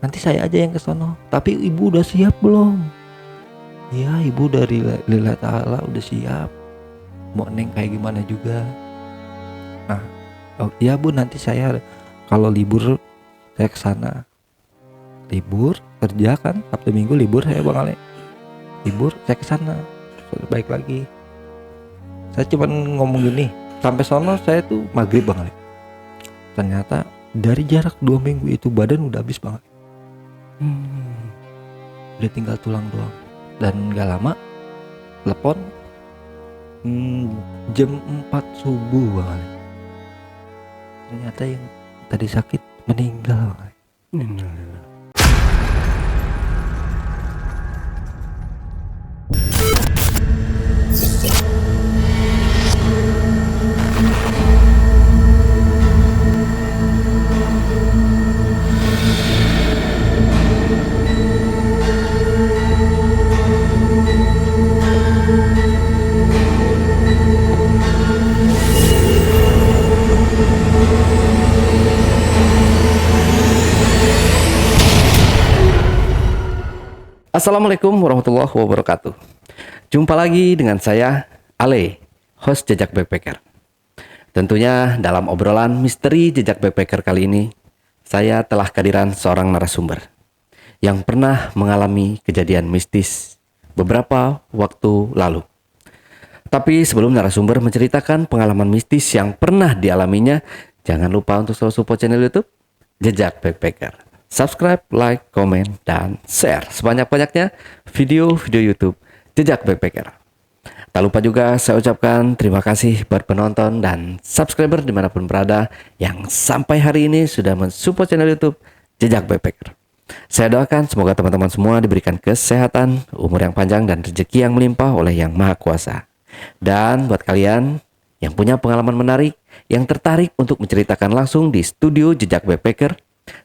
nanti saya aja yang ke sono. Tapi ibu udah siap belum? Iya, ibu dari lillahi ta'ala udah siap. Mau neng kayak gimana juga. Nah, oh iya bu, nanti saya kalau libur saya ke sana. Libur kerja kan, Sabtu Minggu libur saya Bang Ale. Libur saya ke sana. Baik lagi. Saya cuma ngomong gini, sampai sono saya tuh maghrib Bang Ale. Ternyata dari jarak 2 minggu itu badan udah habis banget. Udah tinggal tulang doang. Dan gak lama telepon jam 4 subuh Bang Ale. Ternyata yang tadi sakit meninggal Bang Ale. Assalamualaikum warahmatullahi wabarakatuh. Jumpa lagi dengan saya, Ale, host Jejak Backpacker. Tentunya dalam obrolan misteri Jejak Backpacker kali ini, saya telah kehadiran seorang narasumber yang pernah mengalami kejadian mistis beberapa waktu lalu. Tapi sebelum narasumber menceritakan pengalaman mistis yang pernah dialaminya, jangan lupa untuk selalu support channel YouTube Jejak Backpacker. Subscribe, like, komen, dan share sebanyak-banyaknya video-video YouTube Jejak Backpacker. Tak lupa juga saya ucapkan terima kasih buat penonton dan subscriber dimanapun berada yang sampai hari ini sudah mensupport channel YouTube Jejak Backpacker. Saya doakan semoga teman-teman semua diberikan kesehatan, umur yang panjang, dan rezeki yang melimpah oleh Yang Maha Kuasa. Dan buat kalian yang punya pengalaman menarik, yang tertarik untuk menceritakan langsung di studio Jejak Backpacker,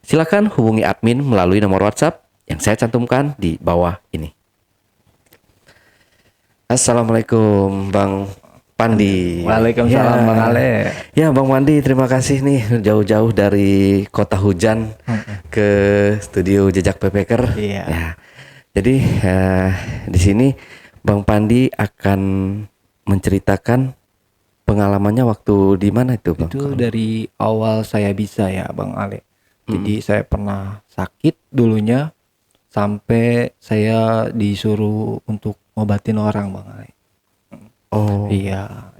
silakan hubungi admin melalui nomor WhatsApp yang saya cantumkan di bawah ini. Assalamualaikum Bang Pandi. Waalaikumsalam Ya. Bang Ale. Ya Bang Pandi, terima kasih nih jauh-jauh dari kota hujan ke studio Jejak Backpacker. Iya. Ya. Jadi di sini Bang Pandi akan menceritakan pengalamannya waktu di mana itu Bang? Itu dari awal saya bisa ya Bang Ale. Jadi saya pernah sakit dulunya sampai saya disuruh untuk ngobatin orang Bang Ale. Oh. Iya,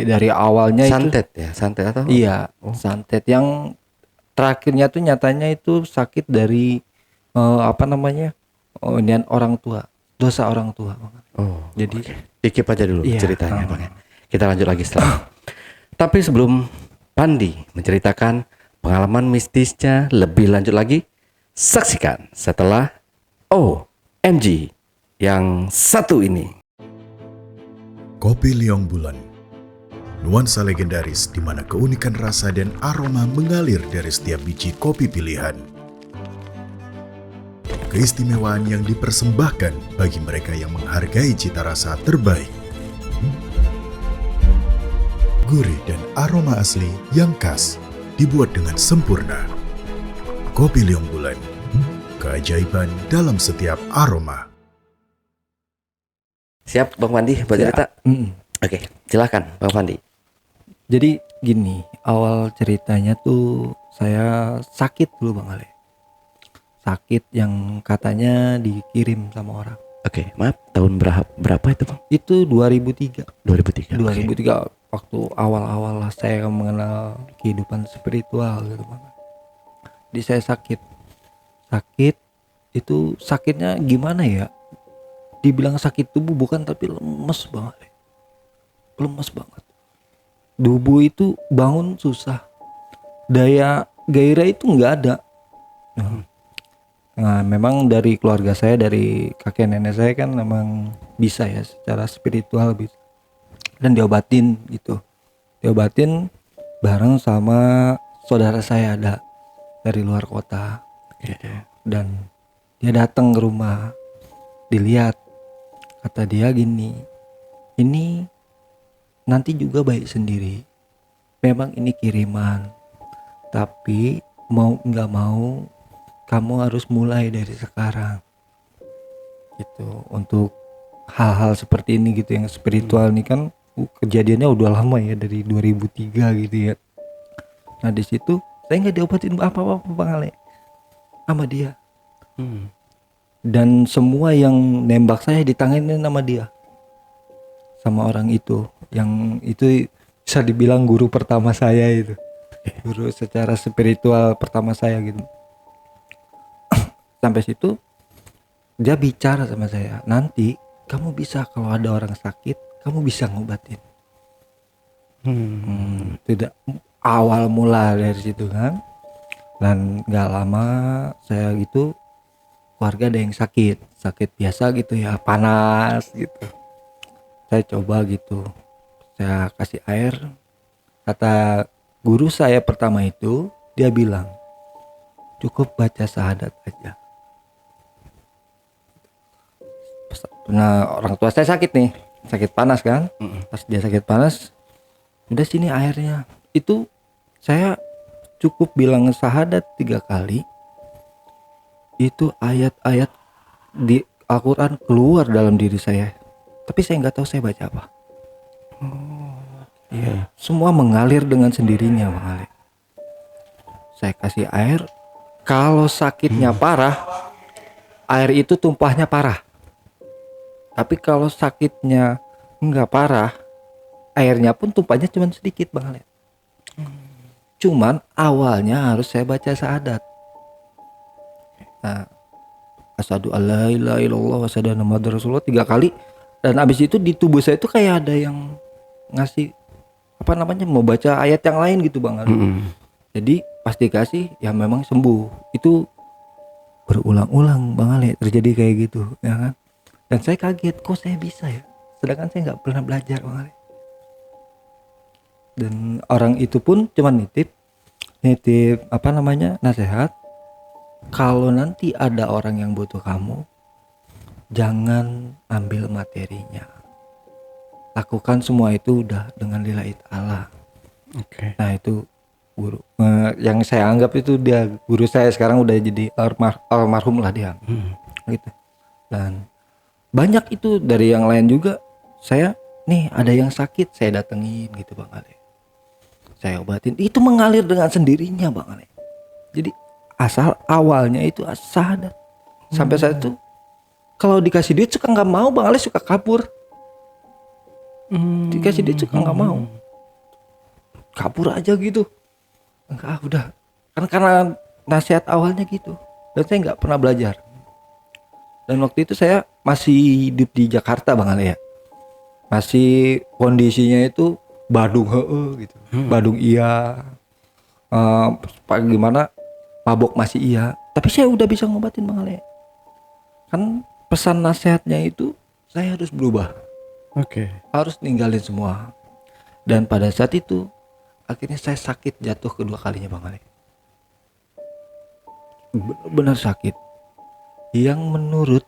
dari awalnya Santet ya, santet atau? Iya, santet yang terakhirnya tuh nyatanya itu sakit dari nian orang tua, dosa orang tua Bang Ale. Oh. Jadi Dikip aja dulu Iya, ceritanya Bang ya. Kita lanjut lagi setelah. Tapi sebelum Pandi menceritakan pengalaman mistisnya lebih lanjut lagi, saksikan setelah OMG yang satu ini. Kopi Liong Bulan, nuansa legendaris di mana keunikan rasa dan aroma mengalir dari setiap biji kopi pilihan. Keistimewaan yang dipersembahkan bagi mereka yang menghargai cita rasa terbaik. Gurih dan aroma asli yang khas dibuat dengan sempurna. Kopi Liong Bulan, keajaiban dalam setiap aroma. Siap Bang Pandi buat cerita? Oke, silakan Bang Pandi. Jadi gini, awal ceritanya tuh saya sakit dulu Bang Ale. Sakit yang katanya dikirim sama orang. Oke, maaf, tahun berapa itu Bang? Itu 2003. 2003. 2003 waktu awal-awal lah saya mengenal kehidupan spiritual gitu Bang. Jadi saya sakit itu sakitnya gimana ya? Dibilang sakit tubuh bukan, tapi lemes banget. Lemes banget. Tubuh itu bangun susah. Daya gairah itu nggak ada. Nah, memang dari keluarga saya, dari kakek nenek saya kan memang bisa ya secara spiritual bisa. Dan diobatin gitu. Diobatin bareng sama saudara saya ada dari luar kota. Gitu. Dan dia datang ke rumah, dilihat, kata dia gini, ini nanti juga baik sendiri. Memang ini kiriman, tapi mau nggak mau kamu harus mulai dari sekarang gitu untuk hal-hal seperti ini gitu yang spiritual nih kan kejadiannya udah lama ya dari 2003 gitu ya. Nah di situ saya nggak diobatin apa-apa Bang Ale sama dia, dan semua yang nembak saya ditanganin sama dia, sama orang itu yang itu bisa dibilang guru pertama saya itu, guru secara spiritual pertama saya gitu. Sampai situ dia bicara sama saya, nanti kamu bisa kalau ada orang sakit kamu bisa ngobatin. Tidak, awal mula dari situ kan. Dan nggak lama saya gitu keluarga ada yang sakit biasa gitu ya, panas gitu. Saya coba gitu, saya kasih air. Kata guru saya pertama itu, dia bilang cukup baca syahadat aja. Nah orang tua saya sakit nih, sakit panas kan. Pas dia sakit panas, udah sini airnya. Itu saya cukup bilang syahadat 3 kali, itu ayat-ayat di Al-Quran keluar dalam diri saya, tapi saya nggak tahu saya baca apa. Iya, semua mengalir dengan sendirinya Bang Ale. Saya kasih air, kalau sakitnya parah air itu tumpahnya parah, tapi kalau sakitnya nggak parah airnya pun tumpahnya cuma sedikit Bang Ale. Cuman awalnya harus saya baca syahadat. Nah, asyhadu alla ilaha illallah wa asyhadu anna muhammadar rasulullah 3 kali, dan abis itu di tubuh saya itu kayak ada yang ngasih apa namanya mau baca ayat yang lain gitu Bang Ali. Jadi pas dikasih ya memang sembuh. Itu berulang-ulang Bang Ali terjadi kayak gitu ya kan. Dan saya kaget kok saya bisa ya, sedangkan saya nggak pernah belajar Bang Ali. Dan orang itu pun cuma nitip apa namanya nasihat, kalau nanti ada orang yang butuh kamu jangan ambil materinya, lakukan semua itu udah dengan lillahi ta'ala. Nah itu guru yang saya anggap itu dia guru saya, sekarang udah jadi almarhum lah dia gitu. Dan banyak itu dari yang lain juga, saya nih ada yang sakit saya datengin gitu Bang Ale, saya obatin, itu mengalir dengan sendirinya Bang Ale. Jadi asal awalnya itu syahadat. Sampai saat itu kalau dikasih duit suka nggak mau Bang Ale, suka kabur. Dikasih duit suka nggak mau, kabur aja gitu. Enggak, udah karena nasihat awalnya gitu, dan saya nggak pernah belajar. Dan waktu itu saya masih hidup di Jakarta Bang Ale ya, masih kondisinya itu Badung gitu. Badung iya, gimana mabok masih iya, tapi saya udah bisa ngobatin Bang Ale. Kan pesan nasihatnya itu saya harus berubah, harus ninggalin semua. Dan pada saat itu akhirnya saya sakit jatuh kedua kalinya Bang Ale, benar-benar sakit yang menurut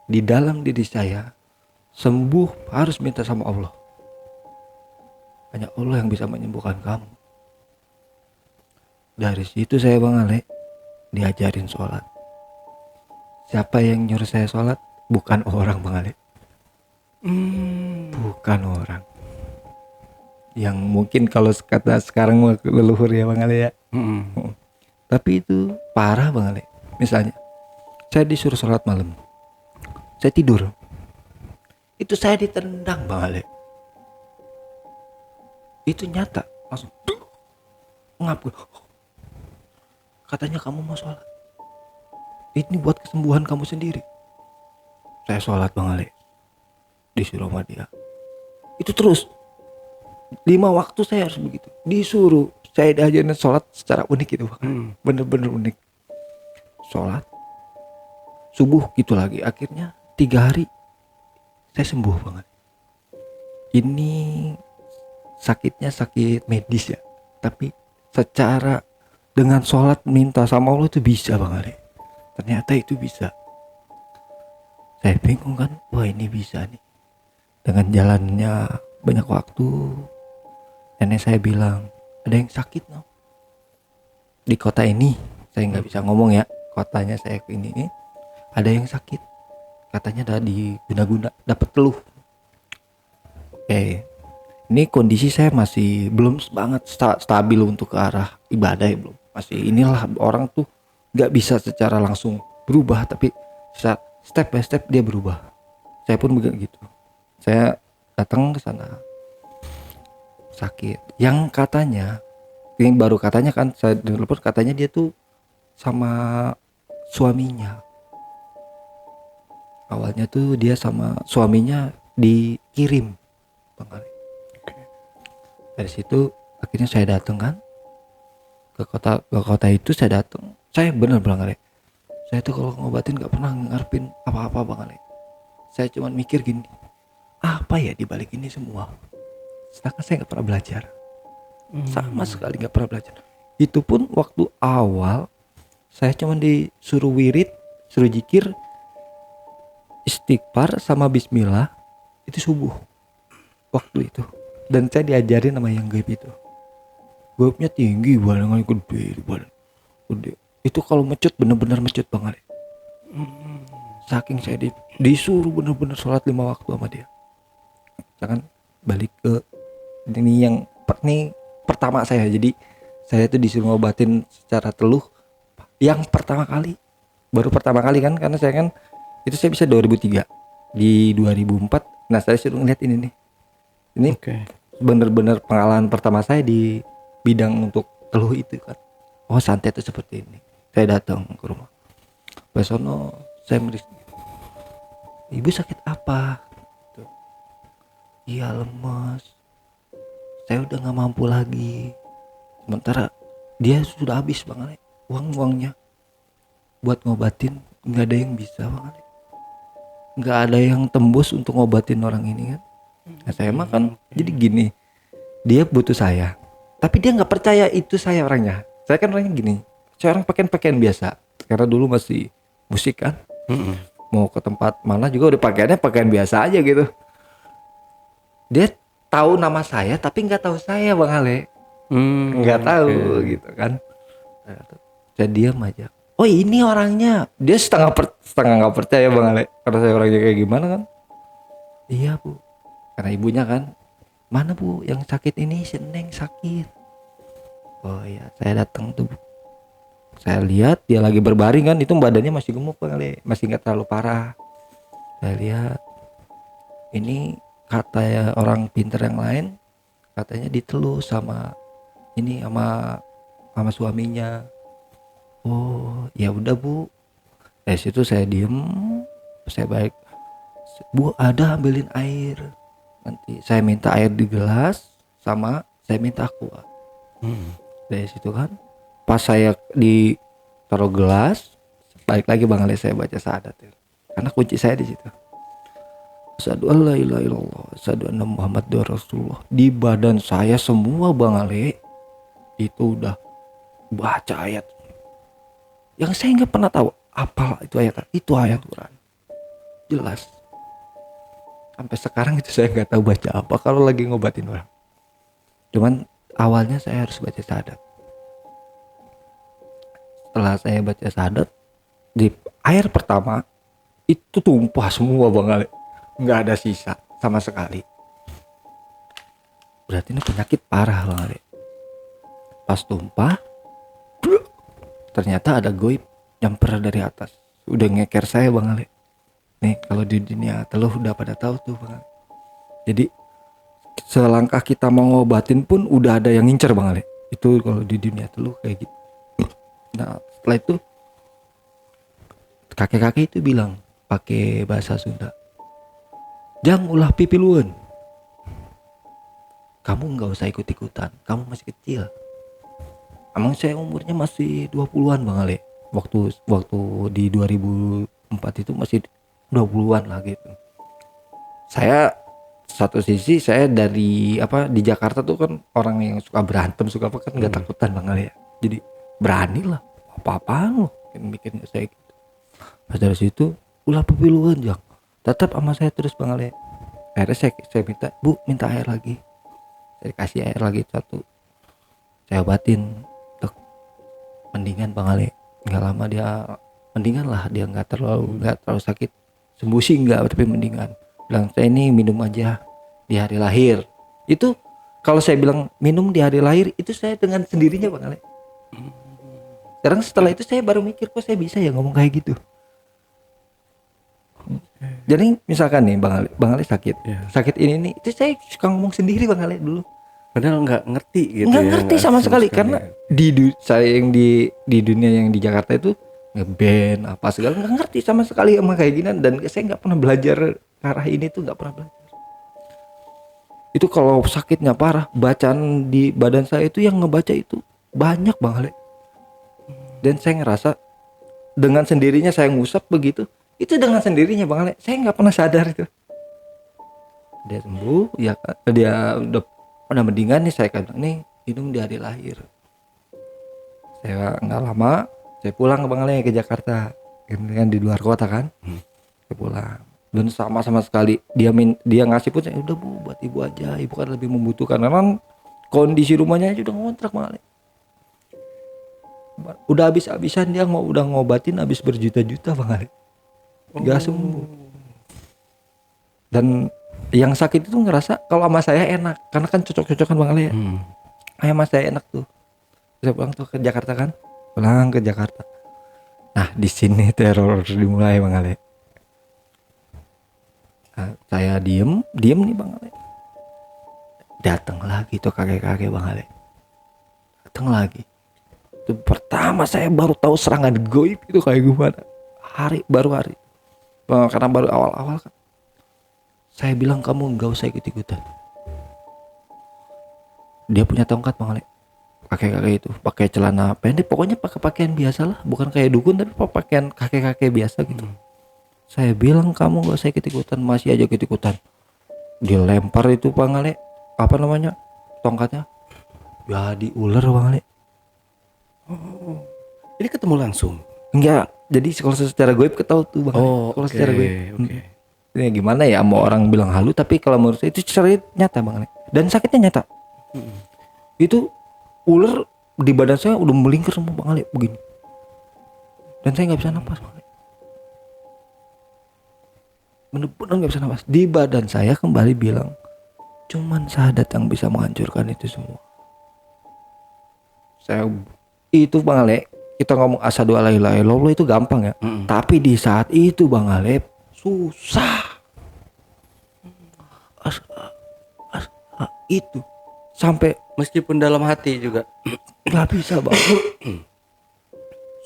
di dalam diri saya sembuh harus minta sama Allah. Hanya Allah yang bisa menyembuhkan kamu. Dari situ saya Bang Ale diajarin sholat. Siapa yang nyuruh saya sholat? Bukan orang Bang Ale. Bukan orang. Yang mungkin kalau kata sekarang leluhur ya Bang Ale ya. Tapi itu parah Bang Ale. Misalnya saya disuruh sholat malam, saya tidur, itu saya ditendang Bang Ale. Itu nyata, langsung ngap. Katanya kamu mau sholat, ini buat kesembuhan kamu sendiri. Saya sholat Bang Ale, disuruh sama dia. Itu terus 5 waktu saya harus begitu, disuruh. Saya diajarin sholat secara unik itu Bang. Bener-bener unik. Sholat subuh gitu lagi. Akhirnya 3 hari saya sembuh banget. Ini sakitnya sakit medis ya, tapi secara dengan sholat minta sama Allah itu bisa Bang Ale. Ternyata itu bisa. Saya bingung kan, wah ini bisa nih. Dengan jalannya banyak waktu, nenek saya bilang ada yang sakit no di kota ini. Saya nggak bisa ngomong ya, kotanya saya ke ini, ada yang sakit, katanya ada di guna-guna dapat teluh. Oke, ini kondisi saya masih belum banget stabil untuk ke arah ibadah ya, belum. Masih inilah orang tuh nggak bisa secara langsung berubah, tapi step by step dia berubah. Saya pun begitu. Saya datang ke sana sakit. Yang katanya, yang baru katanya kan saya telepon, katanya dia tuh sama suaminya. Awalnya tuh dia sama suaminya dikirim, Bang Ali. Dari situ akhirnya saya datang kan ke kota itu. Saya datang, saya bener Bang Ali, saya tuh kalau ngobatin nggak pernah ngarepin apa-apa Bang Ali. Saya cuma mikir gini, apa ya dibalik ini semua, sedangkan saya nggak pernah belajar, sama sekali nggak pernah belajar. Itu pun waktu awal saya cuma disuruh wirid, suruh zikir, istighfar sama bismillah, itu subuh waktu itu. Dan saya diajarin sama yang gaib itu. Gaibnya tinggi, badannya gede. Itu kalau mecut bener-bener mecut Bang Ali. Saking saya disuruh bener-bener sholat 5 waktu sama dia. Jangan balik ke ini yang pertama saya. Jadi saya tuh disuruh ngobatin secara teluh yang pertama kali. Baru pertama kali kan, karena saya kan itu saya bisa 2003. Di 2004, nah saya suruh ngeliat ini nih. Ini bener-bener pengalaman pertama saya di bidang untuk teluh itu kan. Oh, santet itu seperti ini. Saya datang ke rumah. Besono saya meris, ibu sakit apa? Tuh. Iya lemas. Saya udah nggak mampu lagi. Sementara dia sudah habis Bang Ale. Uangnya buat ngobatin nggak ada yang bisa Bang Ale. Nggak ada yang tembus untuk ngobatin orang ini kan. Nah, saya mah kan jadi gini, dia butuh saya, tapi dia nggak percaya itu saya orangnya. Saya kan orangnya gini, saya orang pakaian biasa, karena dulu masih musik kan. Mau ke tempat mana juga udah pakaiannya pakaian biasa aja gitu. Dia tahu nama saya tapi nggak tahu saya Bang Ale, nggak tahu gitu kan. Saya diam aja. Oh ini orangnya, dia setengah nggak percaya Bang Ale, karena saya orangnya kayak gimana kan. Iya Bu, karena ibunya kan, mana Bu yang sakit ini, si Neng sakit. Oh iya, saya datang tuh. Saya lihat dia lagi berbaring kan, itu badannya masih gemuk Bang Ale, masih nggak terlalu parah. Saya lihat, ini kata ya orang pinter yang lain, katanya diteluh sama ini sama suaminya. Oh ya udah Bu. Dari situ saya diem, saya baik. Bu ada ambilin air. Nanti saya minta air di gelas sama saya minta aqua. Dari situ kan pas saya taruh gelas, balik lagi Bang Ale, saya baca syahadat ya. Karena kunci saya di situ. Asyhadu an la ilaha illallah, asyhadu anna Muhammadar Rasulullah. Di badan saya semua Bang Ale itu udah baca ayat yang saya nggak pernah tahu apa itu ayat. Itu ayat Quran jelas. Sampai sekarang itu saya nggak tahu baca apa kalau lagi ngobatin orang. Cuman awalnya saya harus baca syahadat. Setelah saya baca syahadat, di air pertama itu tumpah semua Bang Ale, nggak ada sisa sama sekali. Berarti ini penyakit parah Bang Ale. Pas tumpah, ternyata ada goib nyamper dari atas, udah ngeker saya Bang Ale. Nih kalau di dunia teluh udah pada tahu tuh Bang Ale. Jadi selangkah kita mau ngobatin pun udah ada yang ngincer Bang Ale. Itu kalau di dunia teluh kayak gitu. Nah setelah itu kakek-kakek itu bilang pakai bahasa Sunda, jang ulah pipiluan, kamu nggak usah ikut-ikutan, kamu masih kecil. Emang saya umurnya masih 20-an Bang Ale. Waktu di 2004 itu masih 20-an lah gitu. Saya satu sisi saya dari di Jakarta tuh kan orang yang suka berantem, suka apa kan, nggak takutan Bang Ale ya. Jadi berani lah, apa-apaan loh mikirnya saya gitu. Pas dari situ ulah pepiluan jang, tetap sama saya terus Bang Ale. Akhirnya saya minta, Bu minta air lagi. Saya kasih air lagi satu, saya obatin, mendingan Bang Ale, nggak lama dia mendingan lah, dia nggak terlalu sakit, sembuh sih nggak, tapi mendingan. Bilang saya ini minum aja di hari lahir. Itu kalau saya bilang minum di hari lahir itu saya dengan sendirinya Bang Ale. Sekarang setelah itu saya baru mikir kok saya bisa ya ngomong kayak gitu. Jadi misalkan nih Bang Ale sakit, sakit ini nih, itu saya suka ngomong sendiri Bang Ale dulu. Padahal nggak ngerti gitu Nggak ya. ngerti sama sekali karena saya yang di dunia yang di Jakarta itu ngeband apa segala nggak ngerti sama sekali sama kayak gini, dan saya nggak pernah belajar ke arah ini tuh, nggak pernah belajar. Itu kalau sakitnya parah, bacaan di badan saya itu yang ngebaca itu banyak Bang Ale. Dan saya ngerasa dengan sendirinya saya ngusap begitu, itu dengan sendirinya Bang Ale, saya nggak pernah sadar itu. Dia sembuh, ya dia udah mendingan nih, saya bilang nih minum di hari lahir. Saya nggak lama, saya pulang ke Bang Ale ke Jakarta, kan di luar kota kan. Saya pulang, dan sama sekali dia ngasih pun saya udah Bu, buat ibu aja, ibu kan lebih membutuhkan, karena kondisi rumahnya aja udah ngontrak Bang Ale. Udah habis-habisan dia udah ngobatin habis berjuta-juta Bang Ale, nggak sembuh. Dan yang sakit itu ngerasa kalau sama saya enak, karena kan cocok-cocokan Bang Ale ya. Sama saya enak tuh. Saya pulang tuh ke Jakarta kan, pulang ke Jakarta. Nah di sini teror dimulai Bang Ale. Nah, saya diem nih Bang Ale. Datang lagi tuh kakek-kakek Bang Ale. Datang lagi. Itu pertama saya baru tahu serangan goib itu kayak gimana. Baru hari. Karena baru awal-awal kan. Saya bilang kamu nggak usah ikut-ikutan. Dia punya tongkat Bang Ale. Kakek-kakek itu pakai celana pendek, pokoknya pakai pakaian biasa lah, bukan kayak dukun tapi pakaian kakek-kakek biasa gitu. Saya bilang kamu nggak usah ikut-ikutan, masih aja ikut-ikutan. Dilempar itu Bang Ale, apa namanya, tongkatnya jadi ular Bang Ale. Ini ketemu langsung? Enggak, jadi kalau secara goib ketahui tuh Bang Ale. Kalau secara goib. Ini gimana ya, mau orang bilang halu, tapi kalau menurut saya itu secara nyata Bang Ale. Dan sakitnya nyata. Itu ular di badan saya udah melingkar sama Bang Ale begini. Dan saya nggak bisa napas Bang Ale. Bener-bener nggak bisa napas. Di badan saya kembali bilang, cuman syahadat yang bisa menghancurkan itu semua. Saya itu Bang Ale, kita ngomong asyhadu alla ilaha illallah itu gampang ya. Tapi di saat itu Bang Ale susah. Itu sampai Meskipun dalam hati juga nggak bisa Bang.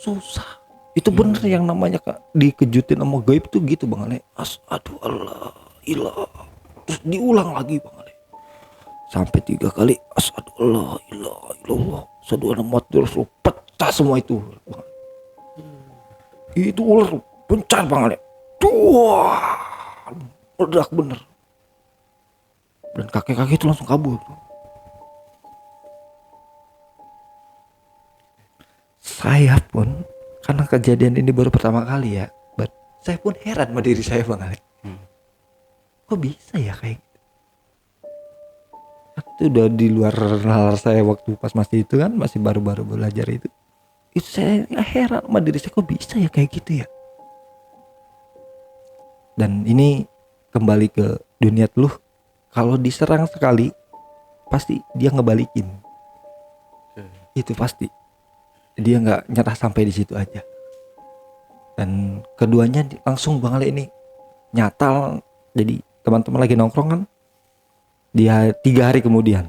Susah. Itu bener yang namanya dikejutin sama gaib tuh gitu Bang Ale. Asyhadu alla ilah. Terus diulang lagi Bang Ale. Sampai 3 kali asyhadu alla ilaha illallah. Asyhadu anna muhammadar rasulullah. Pecah semua itu. Itu ular pencar Bang Ale. Wah, meledak bener. Dan kakek-kakek itu langsung kabur. Saya pun karena kejadian ini baru pertama kali ya, saya pun heran sama diri saya Bang Ale. Kok bisa ya kayak gitu? Itu udah di luar nalar saya waktu pas masih itu kan, masih baru-baru belajar itu. Itu saya heran sama diri saya, kok bisa ya kayak gitu ya. Dan ini kembali ke dunia teluh, kalau diserang sekali pasti dia ngebalikin. Itu pasti. Dia nggak nyerah sampai di situ aja. Dan keduanya langsung Bang Ale ini nyata. Jadi teman-teman lagi nongkrong kan, dia 3 hari kemudian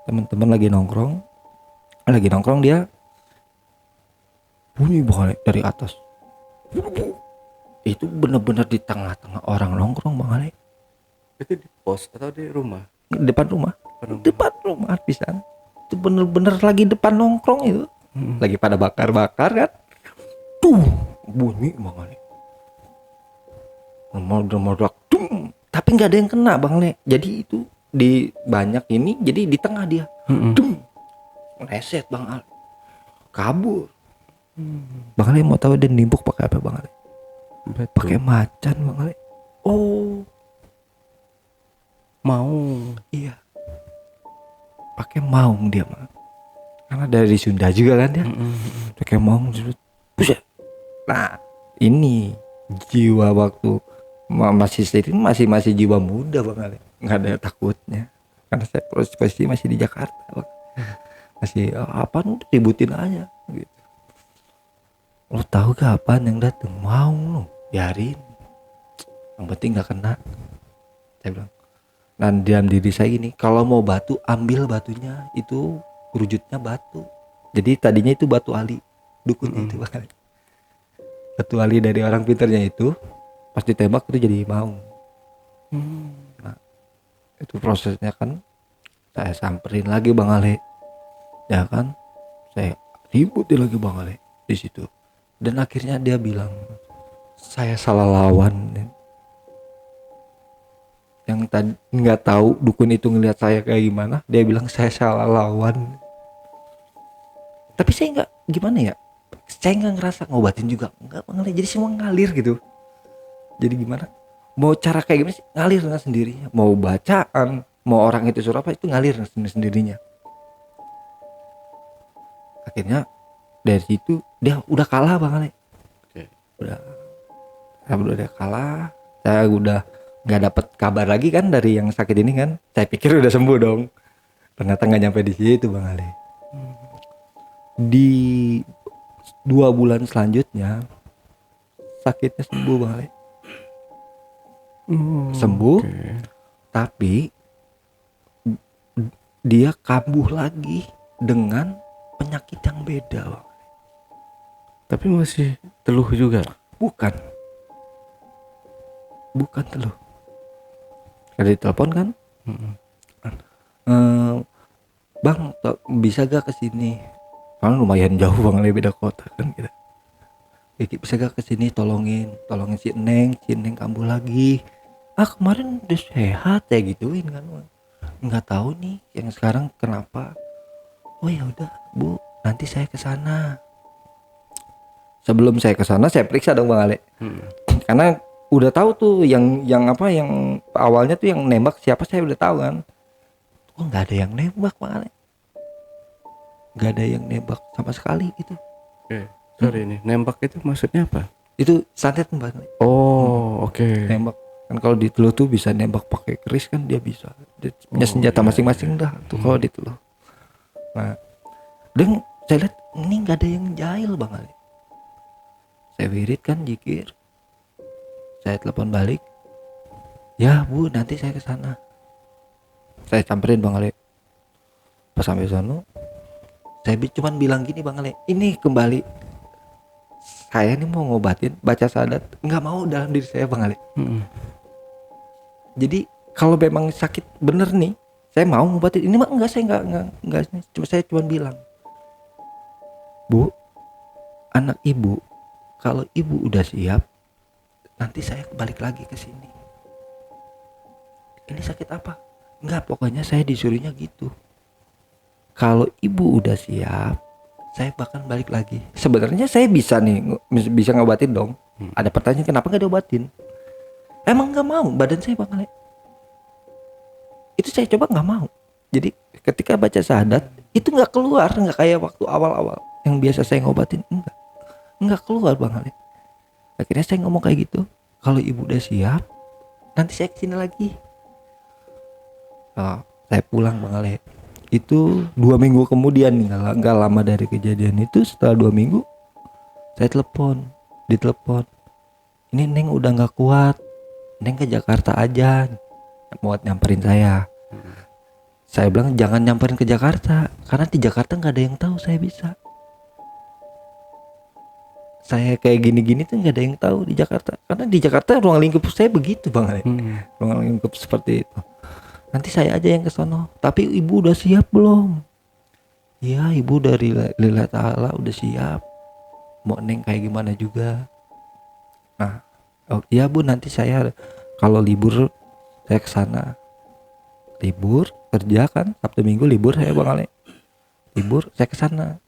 teman-teman lagi nongkrong dia bunyi Bang Ale dari atas. Itu benar-benar di tengah-tengah orang nongkrong Bang Ale. itu di pos atau di rumah? Depan rumah bisa. Itu bener-bener lagi depan nongkrong itu. Lagi pada bakar-bakar kan. Tuh bunyi Bang Ale. Meledak. Tapi nggak ada yang kena Bang Ale. Jadi itu di banyak ini, jadi di tengah dia. Reset Bang Ale. Kabur. Bang Ale mau tahu dia nimbuk pakai apa Bang Ale? Pakai macan Bang Ale. Oh. Maung. Iya. Pakai maung dia mah. Karena dari Sunda juga kan dia. Pakai maung Buset. Nah ini jiwa waktu masih sering, masih jiwa muda Bang Ale, nggak ada takutnya karena saya posisi masih di Jakarta Bang. Masih apaan udah ributin aja gitu. Lo tahu gak apaan yang dateng, mau lo biarin, yang penting nggak kena, saya bilang. Dan dalam diri saya gini, kalau mau batu ambil batunya, itu wujudnya batu. Jadi tadinya itu batu ali dukunnya itu Bang Ale. Batu ali dari orang pintarnya itu pas ditembak itu jadi mau. Nah itu prosesnya kan saya samperin lagi Bang Ale, ya kan, saya ributin lagi Bang Ale di situ. Dan akhirnya dia bilang saya salah lawan. Yang tadi nggak tahu dukun itu ngelihat saya kayak gimana, dia bilang saya salah lawan. Tapi saya nggak, gimana ya, saya nggak ngerasa ngobatin juga, nggak Bang Ale. Jadi semua ngalir gitu. Jadi gimana, mau cara kayak gimana sih, ngalir dengan sendirinya. Mau bacaan, mau orang itu suruh apa, itu ngalir dengan sendirinya. Akhirnya dari situ dia udah kalah Bang Ale. Udah kalah. Saya udah nggak dapat kabar lagi kan dari yang sakit ini kan. Saya pikir udah sembuh dong. Ternyata nggak nyampe di situ Bang Ale. Di 2 bulan selanjutnya sakitnya sembuh Bang Ale. Sembuh. Tapi dia kambuh lagi dengan penyakit yang beda Bang. Tapi masih teluh juga? Bukan teluh. Ada ditelepon kan, Bang bisa gak kesini, kan lumayan jauh Bang, beda kota kan kita. Bisa gak kesini tolongin si Neng kambuh lagi. Kemarin udah sehat ya gituin kan Bang. Nggak tahu nih yang sekarang kenapa. Oh ya udah Bu, nanti saya kesana. Sebelum saya kesana saya periksa dong Bang Ale. Karena udah tahu tuh yang awalnya tuh yang nembak siapa, saya udah tahu kan. Oh nggak ada yang nembak Bang Ale. Nggak ada yang nembak sama sekali gitu. Sorry ini nembak itu maksudnya apa? Itu santet Bang Ale. Oh oke. Nembak kan kalau di teluh tuh bisa nembak pakai keris kan, dia bisa. Dia punya senjata masing-masing dah tuh kalau di teluh. Nah, dan saya lihat ini nggak ada yang jahil Bang Ale. Saya wirid kan jikir. Saya telepon balik. Ya Bu, nanti saya kesana. Saya samperin Bang Ale. Pas sampai sana, saya cuman bilang gini Bang Ale, ini kembali. Saya nih mau ngobatin, baca syahadat, nggak mau dalam diri saya Bang Ale. Jadi kalau memang sakit bener nih, saya mau ngobatin. Ini mah enggak, saya enggak. Cuma bilang, Bu, anak Ibu, kalau Ibu udah siap, nanti saya balik lagi ke sini. Ini sakit apa? Enggak, pokoknya saya disuruhnya gitu. Kalau Ibu udah siap, saya bahkan balik lagi. Sebenarnya saya bisa ngobatin dong. Ada pertanyaan kenapa nggak diobatin? Emang nggak mau, badan saya Bang Ale. Itu saya coba nggak mau. Jadi ketika baca syahadat itu nggak keluar, nggak kayak waktu awal-awal yang biasa saya ngobatin, nggak keluar Bang Ale. Akhirnya saya ngomong kayak gitu, kalau Ibu udah siap, nanti saya kesini lagi. Saya pulang Bang Ale. Itu 2 minggu kemudian, nggak lama dari kejadian itu, setelah 2 minggu saya ditelepon. Ini Neng udah nggak kuat, Neng ke Jakarta aja, mau nyamperin saya. Saya bilang jangan nyamperin ke Jakarta, karena di Jakarta nggak ada yang tahu saya bisa. Saya kayak gini-gini tuh nggak ada yang tahu di Jakarta, karena di Jakarta ruang lingkup saya begitu Bang Ale. Ruang lingkup seperti itu. Nanti saya aja yang ke sono. Tapi Ibu udah siap belum? Iya, Ibu dari lillahi ta'ala udah siap. Mau Neng kayak gimana juga. Nah, iya Bu, nanti saya kalau libur saya ke sana. Libur kerja kan, Sabtu Minggu libur saya Bang Ale. Libur saya ke sana.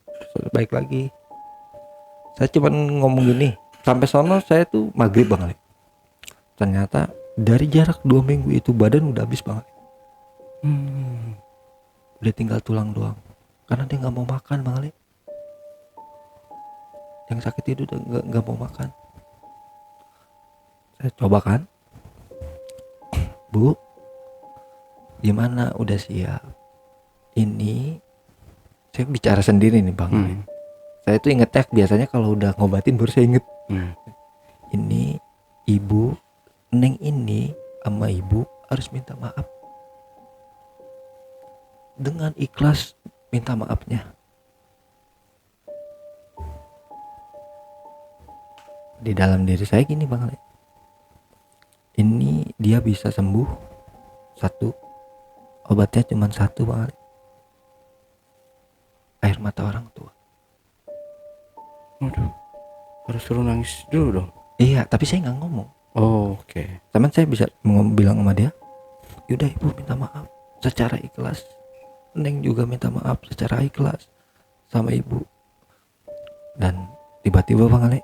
Baik lagi. Saya cuma ngomong gini, sampai sono saya tuh maghrib Bang Ale. Ternyata dari jarak 2 minggu itu badan udah habis Bang Ale. Udah tinggal tulang doang, karena dia nggak mau makan Bang Ale. yang sakit itu udah nggak mau makan. Saya coba kan, Bu, gimana, udah siap? Ini saya bicara sendiri nih Bang. Saya tuh ingetnya biasanya kalau udah ngobatin baru saya inget. Ini ibu, Neng ini sama ibu harus minta maaf. Dengan ikhlas minta maafnya. Di dalam diri saya gini Bang Ale, ini dia bisa sembuh satu, obatnya cuma satu Bang Ale, air mata orang tua. Waduh, harus suruh nangis dulu dong. Iya, tapi saya nggak ngomong. Oh, oke. Teman saya bisa bilang sama dia, yaudah ibu minta maaf secara ikhlas. Neng juga minta maaf secara ikhlas sama ibu. Dan tiba-tiba Bang Ale,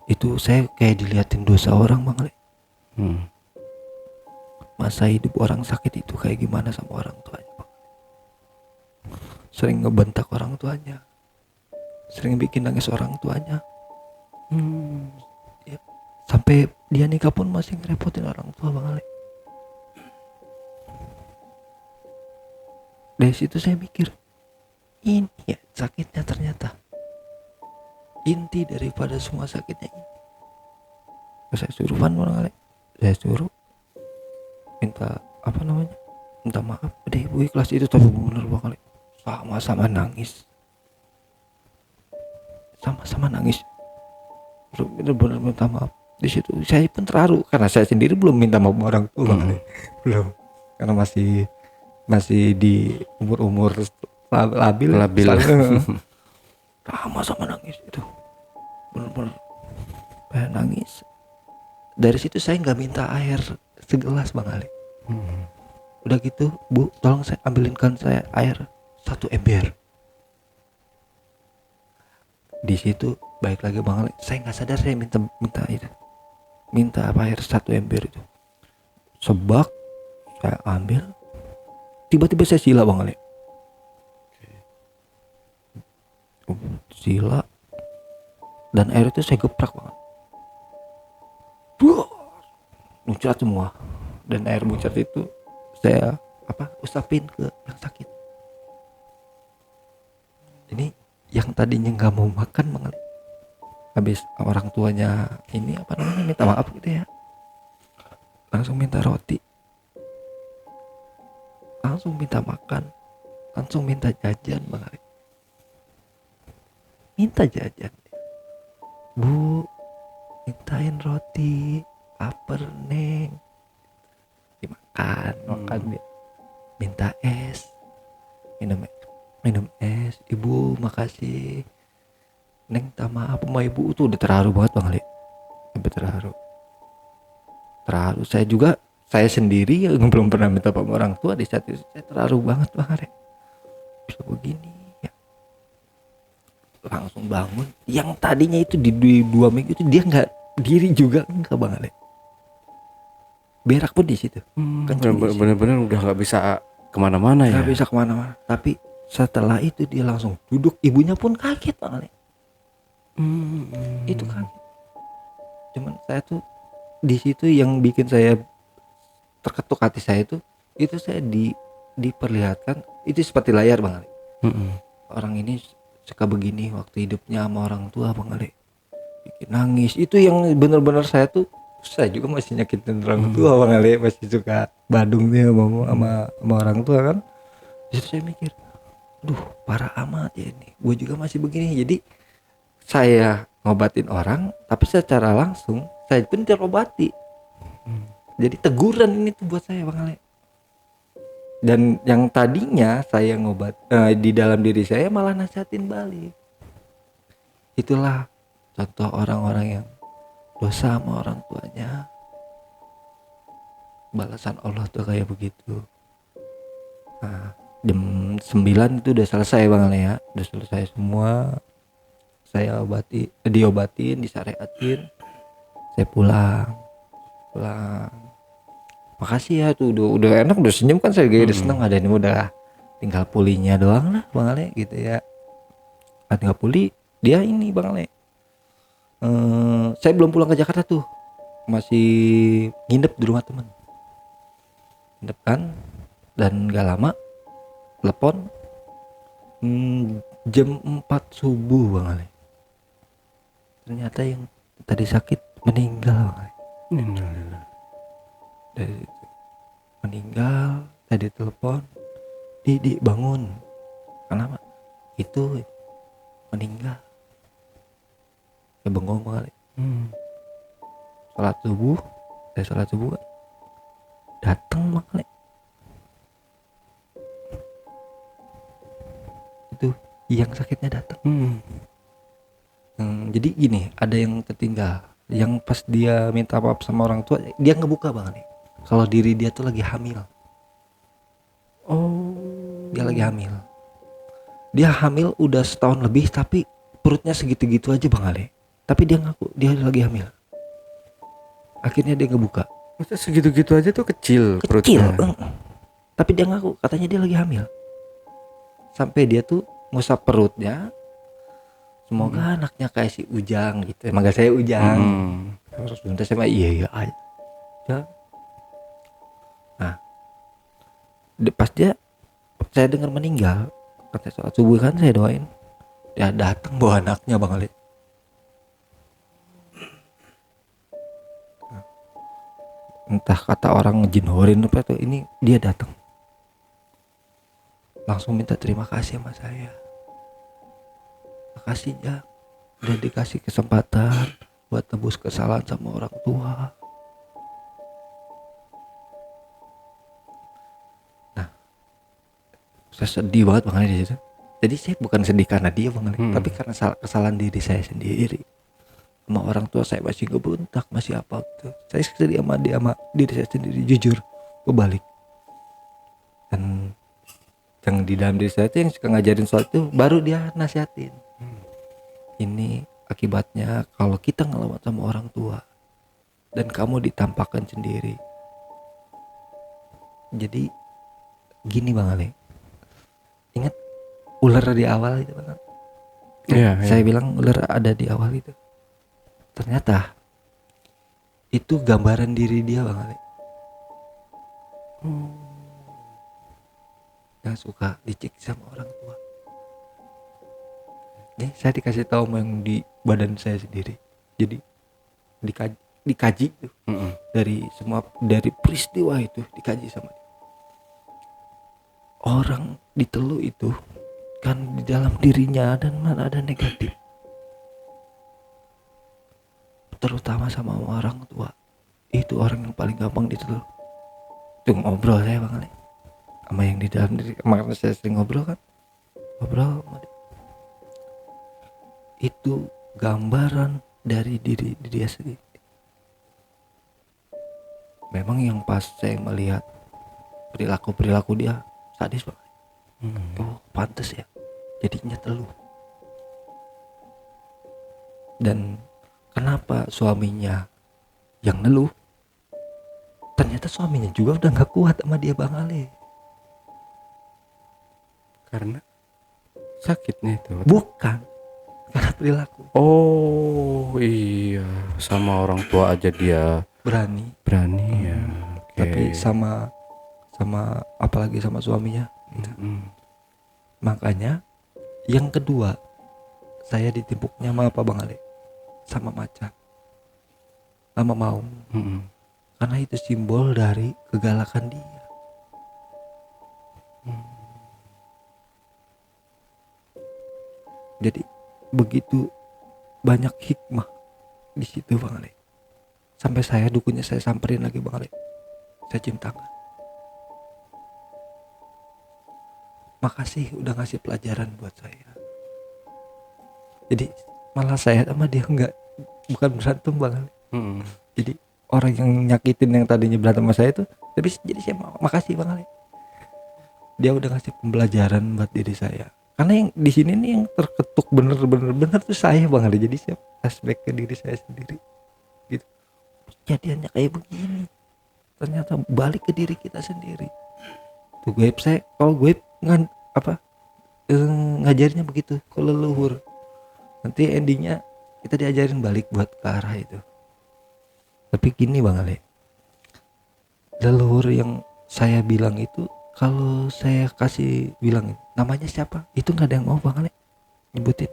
itu saya kayak diliatin dosa orang Bang Ale. Masa hidup orang sakit itu kayak gimana sama orang tuanya Bang. Sering ngebentak orang tuanya, sering bikin nangis orang tuanya. Ya, sampai dia nikah pun masih ngerepotin orang tua Bang Ale. Dari situ saya mikir, ini ya sakitnya ternyata. Inti daripada semua sakitnya ini. Saya suruh Bang Ale, saya suruh minta minta maaf. Udah ibu ikhlas itu, tapi bener Bang Ale, sama-sama nangis, bener-bener minta maaf. Di situ saya pun terharu karena saya sendiri belum minta maaf sama orang tua Bang Ale. Belum, karena masih di umur labil. Sama nangis itu, bener-bener kayak nangis. Dari situ saya nggak minta air segelas Bang Ali. Udah gitu, Bu, tolong saya ambilinkan saya air 1 ember. Di situ baik lagi Bang Ali, saya nggak sadar saya minta itu, minta air 1 ember itu. Sebak saya ambil, tiba-tiba saya sila Bang Ali. Sila, dan air itu saya geprak banget, muncrat semua, dan air muncrat itu saya usapin ke yang sakit. Ini yang tadinya nggak mau makan Bang Ali, habis orang tuanya ini minta maaf gitu ya, langsung minta roti, langsung minta makan, langsung minta jajan Bang Ali. Minta jajan, Bu, mintain roti, lapar Neng. Makan dia. Minta es, minum es. Ibu makasih, Neng minta maaf sama ibu. Itu udah terharu banget Bang Ali, sampai terharu. Saya sendiri yang belum pernah minta maaf sama orang tua, di saat itu saya terharu banget Bang Ali, bisa begini. Langsung bangun. Yang tadinya itu di 2 minggu itu dia nggak diri juga, enggak Bang Ale. Berak pun di situ. Bener-bener udah nggak bisa kemana-mana ya. Nggak bisa kemana-mana. Tapi setelah itu dia langsung duduk. Ibunya pun kaget Bang Ale. Itu kaget. Cuman saya tuh di situ yang bikin saya terketuk hati saya itu saya diperlihatkan itu seperti layar Bang Ale. Orang ini suka begini waktu hidupnya sama orang tua Bang Ale, bikin nangis. Itu yang benar-benar saya juga masih nyakitin orang tua Bang Ale, masih suka badung dia sama orang tua kan. Jadi saya mikir, duh parah amat ya ini, gue juga masih begini. Jadi saya ngobatin orang tapi secara langsung saya pun terobati. Jadi teguran ini tuh buat saya Bang Ale. Dan yang tadinya saya di dalam diri saya malah nasihatin balik. Itulah contoh orang-orang yang dosa sama orang tuanya. Balasan Allah tuh kayak begitu. Nah, jam 9 itu udah selesai Bang Ale ya. Udah selesai semua. Saya diobatin, disyariatin. Saya pulang. Makasih ya tuh, udah enak, udah senyum kan, saya udah seneng. Ada ini udah tinggal pulihnya doang lah Bang Ale gitu ya. Tinggal pulih, dia ini Bang Ale, saya belum pulang ke Jakarta tuh, masih nginep di rumah teman, nginep kan, dan gak lama telepon, jam 4 subuh Bang Ale, ternyata yang tadi sakit meninggal Bang Ale. Innalillah. Dari situ, meninggal. Tadi telepon, Didi bangun, kenapa? Itu meninggal. Saya bengong Bang Ale. Sholat subuh datang Bang Ale. Itu yang sakitnya datang. Jadi gini, ada yang tertinggal. Yang pas dia minta maaf sama orang tua, dia ngebuka Bang Ale. Kalau diri dia tuh lagi hamil. Dia lagi hamil. Dia hamil udah setahun lebih, tapi perutnya segitu-gitu aja Bang Ale. Tapi dia ngaku dia lagi hamil. Akhirnya dia ngebuka. Masa segitu-gitu aja tuh kecil Kecil. perutnya. Tapi dia ngaku katanya dia lagi hamil. Sampai dia tuh ngusap perutnya. Semoga anaknya kayak si Ujang gitu. Emang gak saya Ujang. Terus bentar saya mah iya aja. Nah, pas saya dengar meninggal, kata sholat subuh kan saya doain. Dia datang bawa anaknya Bang Ali. Entah kata orang jinhorin apa tuh, ini dia datang. Langsung minta terima kasih sama saya. Makasih ya, udah dikasih kesempatan buat tebus kesalahan sama orang tua. Nah, saya sedih banget Bang Ali di situ. Jadi saya bukan sedih karena dia Bang Ali, tapi karena kesalahan diri saya sendiri. Sama orang tua saya masih ngebentak, masih apa gitu. Saya sedih sama dia, sama diri saya sendiri, jujur kebalik. Dan yang di dalam diri saya itu yang suka ngajarin soal itu, baru dia nasihatin. Ini akibatnya kalau kita ngelawan sama orang tua dan kamu ditampakkan sendiri. Jadi gini Bang Ale, ingat ular di awal itu Bang? Iya, Saya bilang ular ada di awal itu. Ternyata itu gambaran diri dia Bang Ale. Yang suka dicek sama orang tua. Saya dikasih tahu yang di badan saya sendiri. Jadi dikaji tuh. Dari peristiwa itu dikaji sama dia. Orang di Teluk itu kan di dalam dirinya dan mana ada negatif. Terutama sama orang tua. Itu orang yang paling gampang diteluh. Itu ngobrol saya Bang Ale. Sama yang di dalam diri. Makanya saya sering ngobrol kan. Ngobrol sama dia. Itu gambaran dari diri dia sendiri. Memang yang pas saya melihat perilaku dia sadis banget. Oh pantas ya jadinya teluh. Dan kenapa suaminya yang neluh? Ternyata suaminya juga udah gak kuat sama dia Bang Ale. Karena sakitnya itu. Bukan, karena perilaku. Oh iya, sama orang tua aja dia Berani ya. Oke. Tapi sama apalagi sama suaminya gitu. Makanya yang kedua saya ditimpuknya sama apa Bang Ale? Sama macan, sama maung. Karena itu simbol dari kegalakan dia. Jadi begitu banyak hikmah di situ Bang Ale. Sampai saya dukunya saya samperin lagi Bang Ale. Saya cium tangan. Makasih udah ngasih pelajaran buat saya. Jadi malah saya sama dia bukan berantem Bang Ale. Jadi orang yang nyakitin yang tadinya berantem sama saya itu, tapi jadi saya makasih Bang Ale. Dia udah ngasih pembelajaran buat diri saya. Karena yang di sini nih yang terketuk bener tuh saya Bang Ali. Jadi saya flashback ke diri saya sendiri. Gitu. Kejadiannya kayak begini. Ternyata balik ke diri kita sendiri. Tuh gue kalau gue ngajarnya begitu ke leluhur. Nanti endingnya kita diajarin balik buat ke arah itu. Tapi gini Bang Ale, leluhur yang saya bilang itu, kalau saya kasih bilang namanya siapa, itu nggak ada yang mau Bang Ale nyebutin.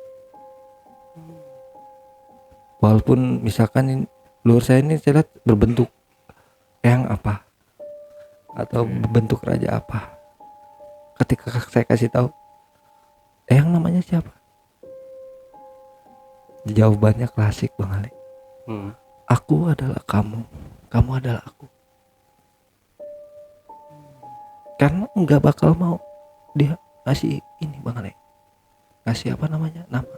Walaupun misalkan leluhur saya ini saya lihat berbentuk yang apa atau berbentuk raja apa, ketika saya kasih tahu yang namanya siapa, jawabannya klasik Bang Ale. Aku adalah kamu, kamu adalah aku. Karena nggak bakal mau dia ngasih ini Bang Ale, ngasih apa namanya, nama.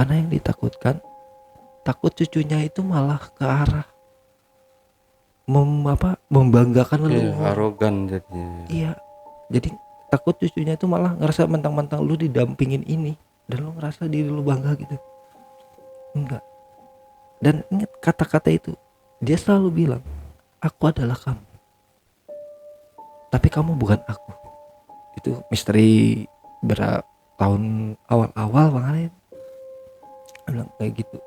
Karena yang ditakutkan, takut cucunya itu malah ke arah membanggakan leluhur. Arogan jadinya. Iya, jadi takut cucunya itu malah ngerasa mentang-mentang lu didampingin ini dan lu ngerasa diri lu bangga gitu. Enggak. Dan ingat kata-kata itu, dia selalu bilang, aku adalah kamu, tapi kamu bukan aku. Itu misteri berapa tahun awal-awal Bang Ale bilang kayak gitu.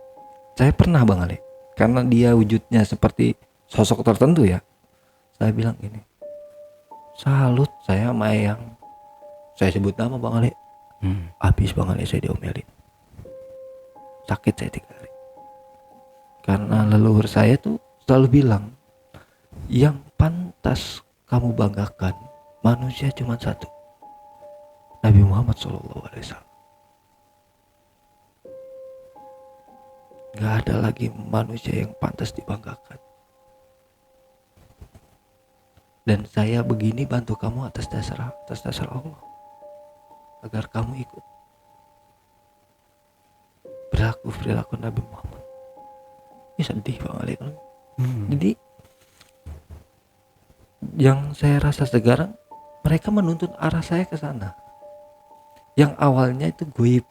Saya pernah Bang Ale, karena dia wujudnya seperti sosok tertentu ya, saya bilang ini, salut saya sama yang saya sebut nama Bang Ale. Habis Bang Ale saya diomelin, sakit saya 3 hari. Karena leluhur saya tuh selalu bilang, yang pantas kamu banggakan manusia cuma satu, Nabi Muhammad SAW. Gak ada lagi manusia yang pantas dibanggakan. Dan saya begini bantu kamu atas dasar Allah, agar kamu ikut perilaku Nabi Muhammad. Ini sedih Bang Ali. Jadi yang saya rasa sekarang, mereka menuntun arah saya ke sana. Yang awalnya itu goib,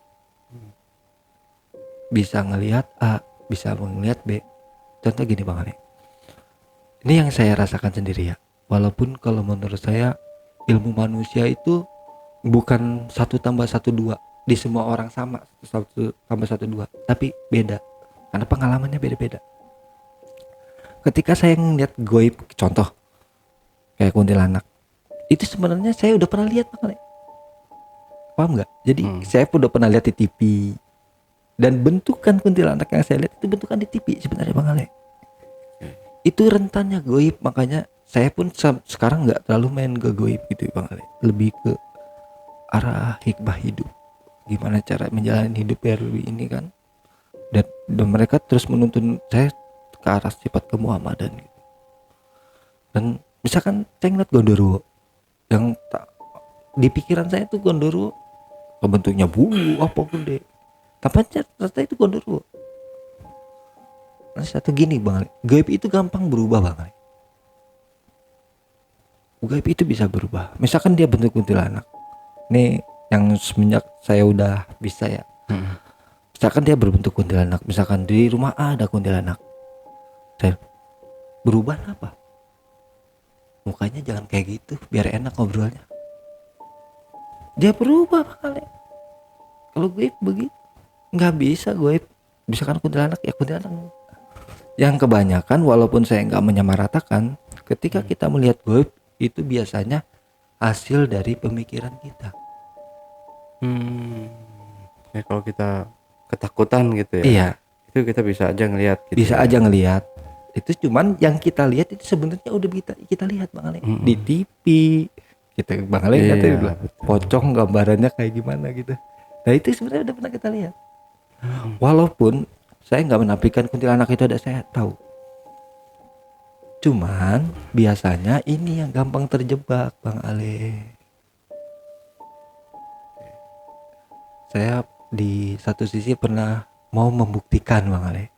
bisa ngelihat A, bisa melihat B. Contoh gini Bang Ali, ini yang saya rasakan sendiri ya. Walaupun kalau menurut saya ilmu manusia itu bukan 1+1=2 di semua orang sama, 1+1=2, tapi beda karena pengalamannya beda-beda. Ketika saya ngeliat goib, contoh kayak kuntilanak, itu sebenarnya saya udah pernah lihat Bang Ali. Paham nggak? Jadi saya pun udah pernah lihat di TV, dan bentukan kuntilanak yang saya lihat itu bentukan di TV sebenarnya Bang Ale. Itu rentannya goib, makanya saya pun sekarang nggak terlalu main ke goib gitu Bang Ale, lebih ke arah hikmah hidup, gimana cara menjalani hidup biar lebih ini kan. Dan mereka terus menuntun saya ke arah sifat kemuhammadan gitu. Dan misalkan saya ngeliat Gondoruo, yang di pikiran saya tuh Gondoruo bentuknya bulu apa gede, tapi ternyata itu Gondoruo. Nah, satu gini Bang Ali, gaib itu gampang berubah Bang Ali. Gaib itu bisa berubah. Misalkan dia bentuk kuntilanak, nih yang semenjak saya udah bisa ya, misalkan dia berbentuk kuntilanak, misalkan di rumah A ada kuntilanak, saya berubah apa? Mukanya jangan kayak gitu, biar enak ngobrolnya. Dia berubah Bang Ali. Kalau gaib begitu nggak bisa gaib. Misalkan kuntilanak ya kuntilanak. Yang kebanyakan, walaupun saya nggak menyamaratakan, ketika kita melihat gaib itu biasanya hasil dari pemikiran kita. Ya, kalau kita ketakutan gitu ya, Iya, itu kita bisa aja ngelihat gitu. bisa aja ngelihat. Itu cuman yang kita lihat itu sebenarnya udah kita lihat Bang Ale di TV. Kita Bang Ale Iya, katanya bilang, pocong gambarannya kayak gimana gitu. Nah itu sebenarnya udah pernah kita lihat. Walaupun saya nggak menafikan kuntilanak itu ada, saya tahu. Cuman biasanya ini yang gampang terjebak Bang Ale. Saya di satu sisi pernah mau membuktikan Bang Ale,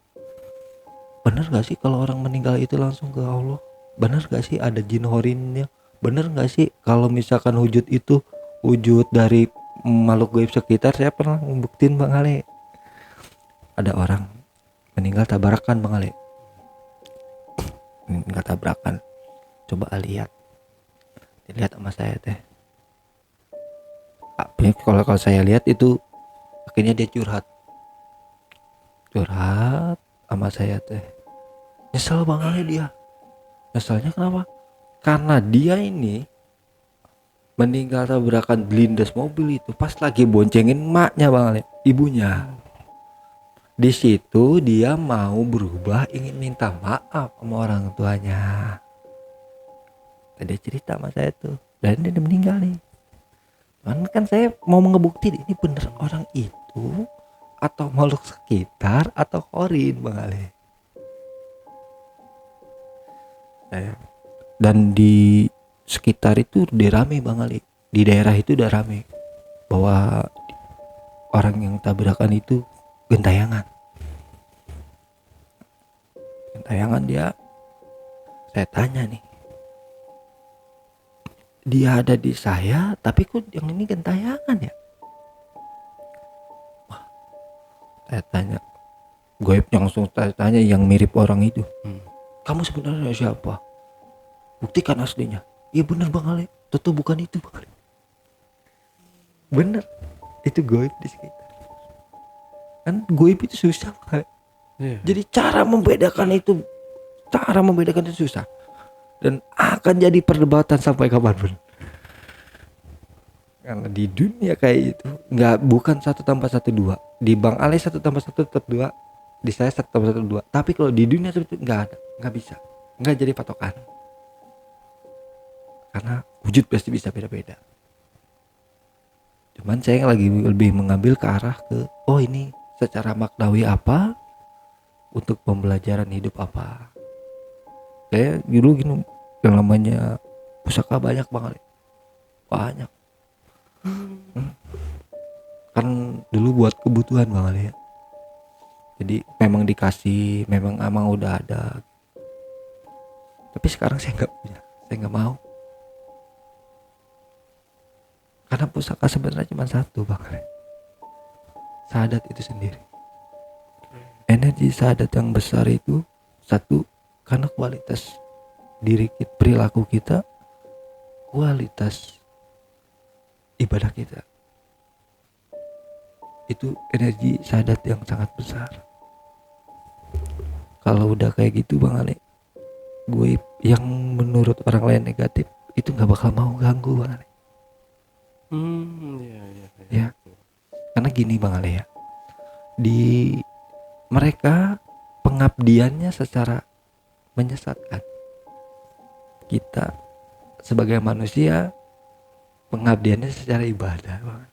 bener gak sih kalau orang meninggal itu langsung ke Allah? Bener gak sih ada jin horinnya? Bener gak sih kalau misalkan wujud itu wujud dari makhluk gaib sekitar? Saya pernah membuktiin Bang Ale. Ada orang meninggal tabrakan Bang Ale, meninggal tabrakan. Coba lihat, dilihat sama saya teh. Kalau saya lihat itu akhirnya dia curhat. curhat sama saya teh. Nyesel banget dia. Nyeselnya kenapa? Karena dia ini meninggal tabrakan blindes mobil itu pas lagi boncengin maknya banget, ibunya. Di situ dia mau berubah, ingin minta maaf sama orang tuanya. Dia cerita sama saya tuh, dan dia udah meninggal nih. Cuman kan saya mau ngebukti ini bener orang itu atau makhluk sekitar atau korin Bang Ale. Dan di sekitar itu udah rame Bang Ali, di daerah itu udah rame bahwa orang yang tabrakan itu gentayangan dia. Saya tanya nih, dia ada di saya tapi kok yang ini gentayangan ya? Wah, saya tanya goibnya, langsung saya tanya yang mirip orang itu, kamu sebenarnya siapa? Buktikan aslinya. Iya bener Bang Ale, tentu bukan itu Bang Ale. Bener, itu goib di sekitar. Kan goib itu susah Bang Ale. Jadi cara membedakan itu susah. Dan akan jadi perdebatan sampai kapanpun. Karena di dunia kayak itu bukan 1 tambah 1 2. Di Bang Ale 1 tambah 1 tetap 2. Di saya 1 tambah 1 2. Tapi kalau di dunia seperti itu nggak ada, nggak bisa, nggak jadi patokan. Karena wujud pasti bisa beda-beda. Cuman saya lagi lebih mengambil ke arah ke ini secara maknawi apa, untuk pembelajaran hidup apa. Saya dulu gini, yang namanya pusaka banyak banget, kan dulu buat kebutuhan banget ya. Jadi memang dikasih, memang udah ada. Tapi sekarang saya nggak punya, saya nggak mau. Karena pusaka sebenarnya cuma satu Bang Ale, syahadat itu sendiri. Energi syahadat yang besar itu satu, karena kualitas diri kita, perilaku kita, kualitas ibadah kita, itu energi syahadat yang sangat besar. Kalau udah kayak gitu Bang Ale, gue yang menurut orang lain negatif itu nggak bakal mau ganggu Bang Ale. Ya, karena gini Bang Ale ya, di mereka pengabdiannya secara menyesatkan. Kita sebagai manusia pengabdiannya secara ibadah Bang.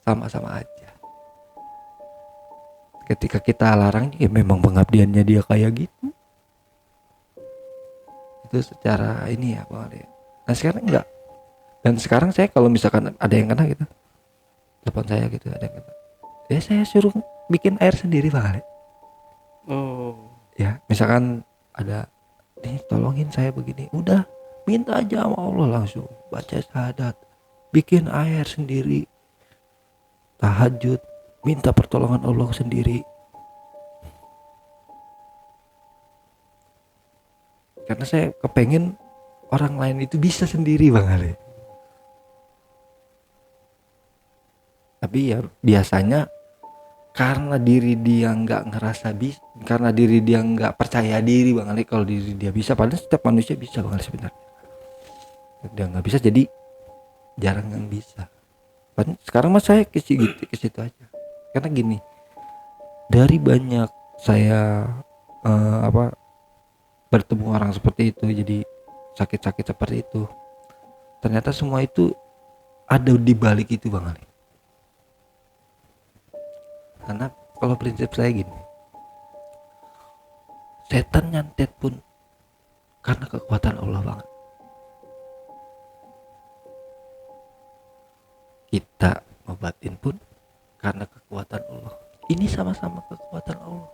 Sama-sama aja. Ketika kita larang ya memang pengabdiannya dia kayak gitu. Itu secara ini ya Bang Ale. Nah sekarang enggak. Dan sekarang saya kalau misalkan ada yang kena gitu, telepon saya gitu, ada yang kena, ya saya suruh bikin air sendiri Bang Ale. Ya misalkan ada nih, tolongin saya begini, udah minta aja sama Allah, langsung baca syahadat, bikin air sendiri, tahajud, minta pertolongan Allah sendiri. Karena saya kepengen orang lain itu bisa sendiri Bang Ale. Tapi ya biasanya karena diri dia nggak ngerasa bisa, karena diri dia nggak percaya diri Bang Ali kalau diri dia bisa, padahal setiap manusia bisa Bang Ali sebenarnya. Dia nggak bisa, jadi jarang yang bisa. Sekarang mas saya ke situ aja. Karena gini, dari banyak saya bertemu orang seperti itu, jadi sakit-sakit seperti itu, ternyata semua itu ada di balik itu Bang Ali. Karena kalau prinsip saya gini, setan nyantet pun karena kekuatan Allah banget. Kita ngobatin pun karena kekuatan Allah. Ini sama-sama kekuatan Allah.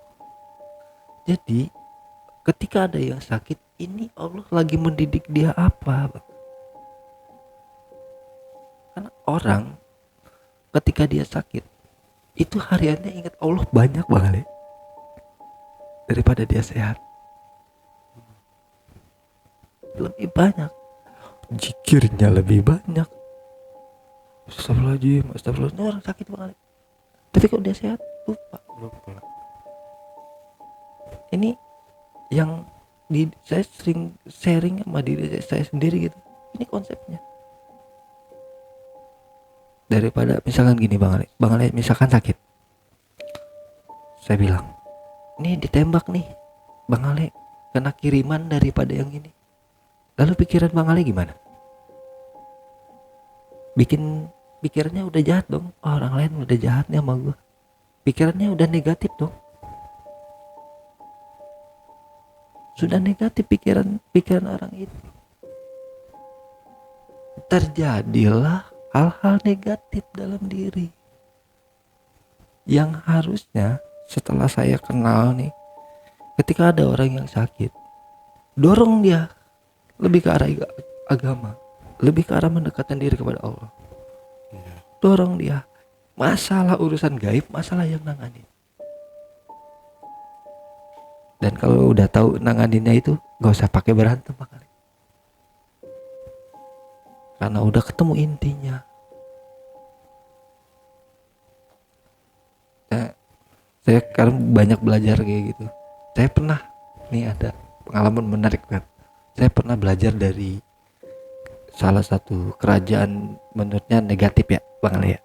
Jadi ketika ada yang sakit, ini Allah lagi mendidik dia apa Bang? Karena orang ketika dia sakit itu hariannya ingat Allah banyak banget daripada dia sehat. Lebih banyak, zikirnya lebih banyak. Astagfirullahaladzim, orang sakit banget. Tapi kalau dia sehat lupa. Ini yang saya sering sharing sama diri saya sendiri gitu. Ini konsepnya. Daripada misalkan gini Bang Ale misalkan sakit, saya bilang ini ditembak nih Bang Ale, kena kiriman daripada yang ini. Lalu pikiran Bang Ale gimana? Pikirannya udah jahat dong. Orang lain udah jahat nih sama gue. Pikirannya udah negatif dong. Sudah negatif pikiran orang itu. Terjadilah hal-hal negatif dalam diri. Yang harusnya setelah saya kenal nih, ketika ada orang yang sakit, dorong dia lebih ke arah agama, lebih ke arah mendekatkan diri kepada Allah. Dorong dia. Masalah urusan gaib, masalah yang nanganin. Dan kalau udah tahu nanganinnya itu, gak usah pakai berantem kali. Karena udah ketemu intinya. Saya sekarang banyak belajar kayak gitu. Saya pernah, nih ada pengalaman menarik banget. Saya pernah belajar dari salah satu kerajaan menurutnya negatif ya Bang Ali ya.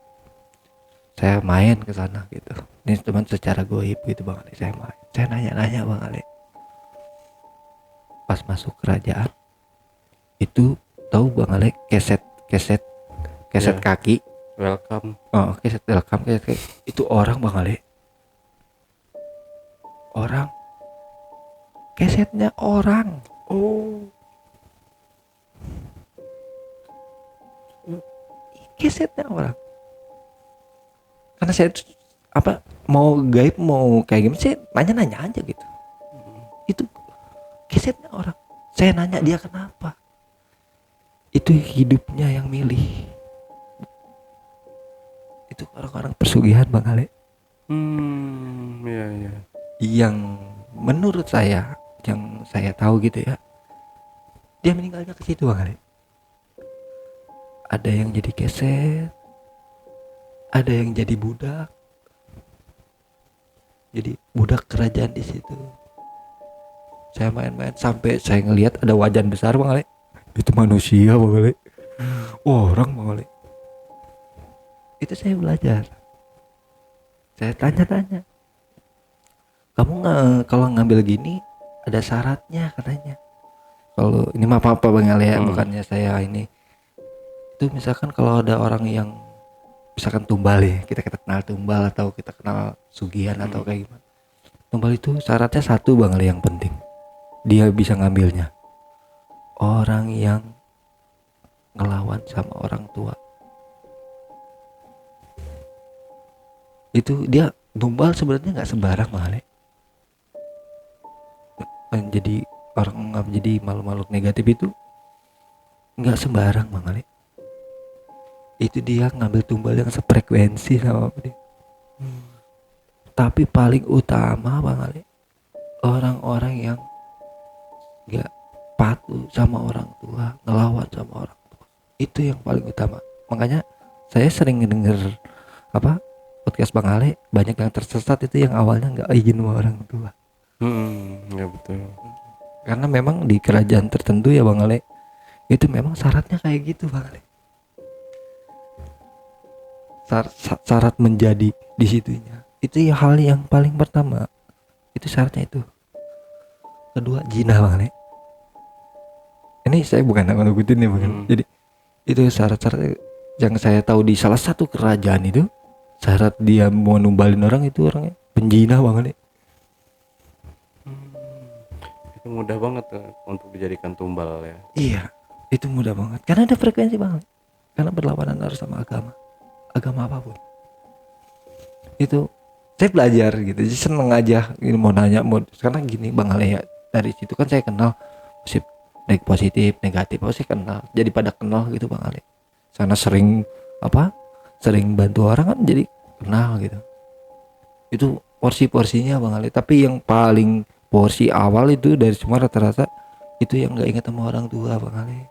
Saya main ke sana gitu. Ini cuman secara goib gitu Bang Ali. Saya main. Saya nanya-nanya Bang Ali. Pas masuk kerajaan itu tahu Bang Ali keset Ya. kaki. Welcome. Oh, keset welcome keset kaki. Itu orang Bang Ali. Orang. Kesetnya orang. Oh. Kesetnya orang. Karena saya mau gaib mau kayak gimana sih nanya aja gitu. Itu kesetnya orang. Saya nanya dia kenapa. Itu hidupnya yang milih. Itu orang-orang pesugihan Bang Ale. Iya. Yang menurut saya, yang saya tahu gitu ya, dia meninggalnya ke situ Bang Ale. Ada yang jadi keset, ada yang jadi budak. Jadi budak kerajaan di situ. Saya main-main sampai saya ngelihat ada wajan besar Bang Ale. Itu manusia Bang Ale. Orang Bang Ale. Itu saya belajar. Saya tanya-tanya. Kamu kalau ngambil gini ada syaratnya katanya. Kalau ini mah apa Bang Ale ya, bukannya saya ini. Itu misalkan kalau ada orang yang misalkan tumbal ya, kita kenal tumbal atau kita kenal sugihan atau kayak gimana. Tumbal itu syaratnya satu Bang Ali yang penting. Dia bisa ngambilnya. Orang yang ngelawan sama orang tua. Itu dia tumbal sebenarnya nggak sembarang Bang Ali. Jadi orang jadi makhluk negatif itu nggak sembarang Bang Ali. Itu dia ngambil tumbal yang sefrekuensi sama dia. Tapi paling utama Bang Ali, orang-orang yang gak patuh sama orang tua, ngelawan sama orang tua, itu yang paling utama. Makanya saya sering denger podcast Bang Ali, banyak yang tersesat itu yang awalnya gak izin sama orang tua. Ya betul. Karena memang di kerajaan tertentu ya Bang Ali, itu memang syaratnya kayak gitu Bang Ali. Syarat menjadi di situnya itu ya hal yang paling pertama, itu syaratnya itu. Kedua jinah Bang Ali. Ini saya bukan ngikutin nih Bang. Jadi itu syarat-syarat yang saya tahu di salah satu kerajaan itu, syarat dia mau numbalin orang itu orangnya penjinah Bang Ali. Itu mudah banget untuk dijadikan tumbal ya. Iya, itu mudah banget karena ada frekuensi Bang Ali. Karena berlawanan harus sama agama apapun. Itu saya belajar gitu, jadi seneng aja ini mau nanya karena gini Bang Ale ya, dari situ kan saya kenal positif negatif saya kenal, jadi pada kenal gitu Bang Ale. Sana sering bantu orang kan jadi kenal gitu. Itu porsinya Bang Ale. Tapi yang paling porsi awal itu dari semua rata-rata itu yang nggak ingat sama orang tua Bang Ale.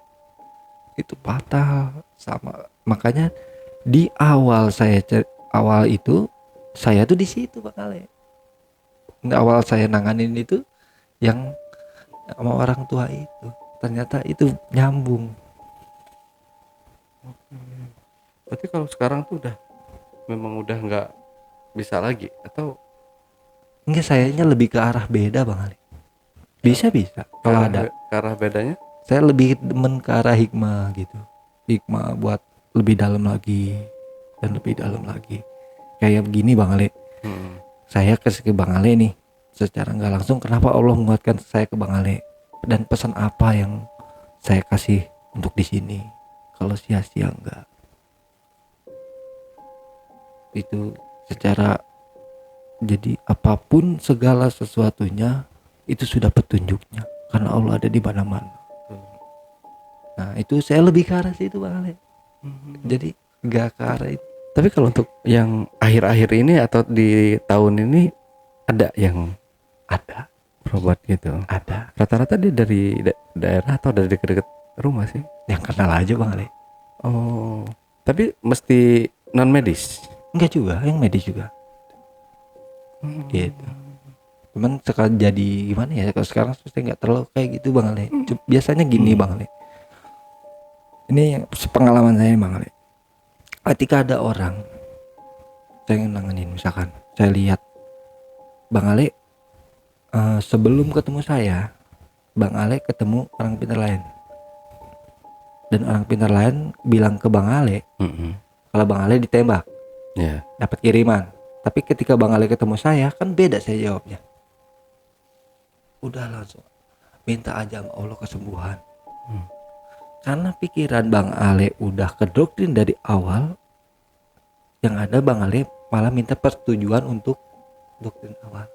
Itu fatal sama, makanya di awal itu saya tuh di situ Bang Ale. Awal saya nanganin itu yang sama orang tua itu. Ternyata itu nyambung. Berarti kalau sekarang tuh memang udah nggak bisa lagi atau Enggak, sayanya lebih ke arah beda Bang Ali. Bisa kalau ada. ke arah bedanya? Saya lebih demen ke arah hikmah gitu. Hikmah buat lebih dalam lagi dan lebih dalam lagi. Kayak begini Bang Ali. Saya ke Bang Ale nih, secara nggak langsung kenapa Allah menguatkan saya ke Bang Ale, dan pesan apa yang saya kasih untuk di sini. Kalau sia-sia enggak, itu secara, jadi apapun segala sesuatunya itu sudah petunjuknya, karena Allah ada di mana-mana. Nah itu saya lebih ke arah situ Bang Ale. Jadi nggak ke arah itu. Tapi kalau untuk yang akhir-akhir ini atau di tahun ini ada yang Ada, berobat gitu? ada Rata-rata dia dari daerah atau dari dekat-dekat rumah sih? yang kenal aja Bang Ale. Oh, tapi mesti non medis? Enggak juga, yang medis juga. Gitu. Cuman sekarang jadi gimana ya, kalau sekarang saya nggak terlalu kayak gitu Bang Ale. Biasanya gini Bang Ale, ini yang pengalaman saya Bang Ale. Ketika ada orang saya nanganin, misalkan saya lihat Bang Ale sebelum ketemu saya, Bang Ale ketemu orang pintar lain, dan orang pintar lain bilang ke Bang Ale kalau Bang Ale ditembak, Ya. dapat kiriman. Tapi ketika Bang Ale ketemu saya kan beda saya jawabnya. Udah langsung minta aja sama Allah kesembuhan. Karena pikiran Bang Ale udah kedoktrin dari awal, yang ada Bang Ale malah minta persetujuan untuk doktrin awal.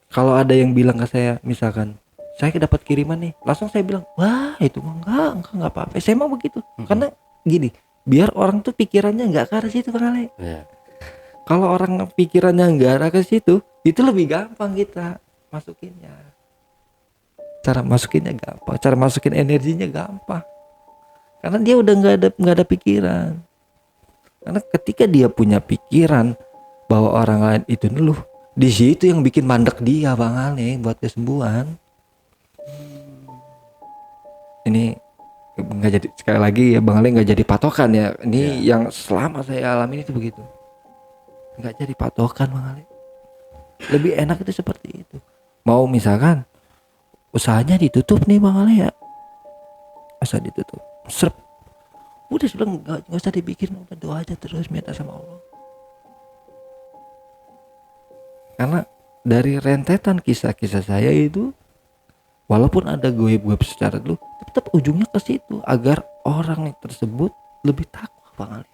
Kalau ada yang bilang ke saya, misalkan saya dapat kiriman nih, langsung saya bilang, wah itu mah enggak apa-apa. Saya mau begitu. Karena gini, biar orang tuh pikirannya nggak ke arah situ Bang Ale. Ya. Kalau orang pikirannya nggak arah ke situ, itu lebih gampang kita masukinnya. Cara masukinnya gampang, cara masukin energinya gampang. Karena dia udah nggak ada pikiran. Karena ketika dia punya pikiran bahwa orang lain itu ngeluh, di situ yang bikin mandek dia Bang Ale buat kesembuhan. Ini nggak jadi, sekali lagi ya Bang Ale nggak jadi patokan ya. Ini yang selama saya alami itu begitu. Nggak jadi patokan Bang Ale. Lebih enak itu seperti itu. Mau misalkan usahanya ditutup nih Bang Ale ya, usaha ditutup, serp, udah sudah nggak usah dibikin, udah doa aja terus, minta sama Allah. Karena dari rentetan kisah-kisah saya itu, walaupun ada goib-goib secara dulu, tetap ujungnya ke situ, agar orang tersebut lebih takwa Bang Ale.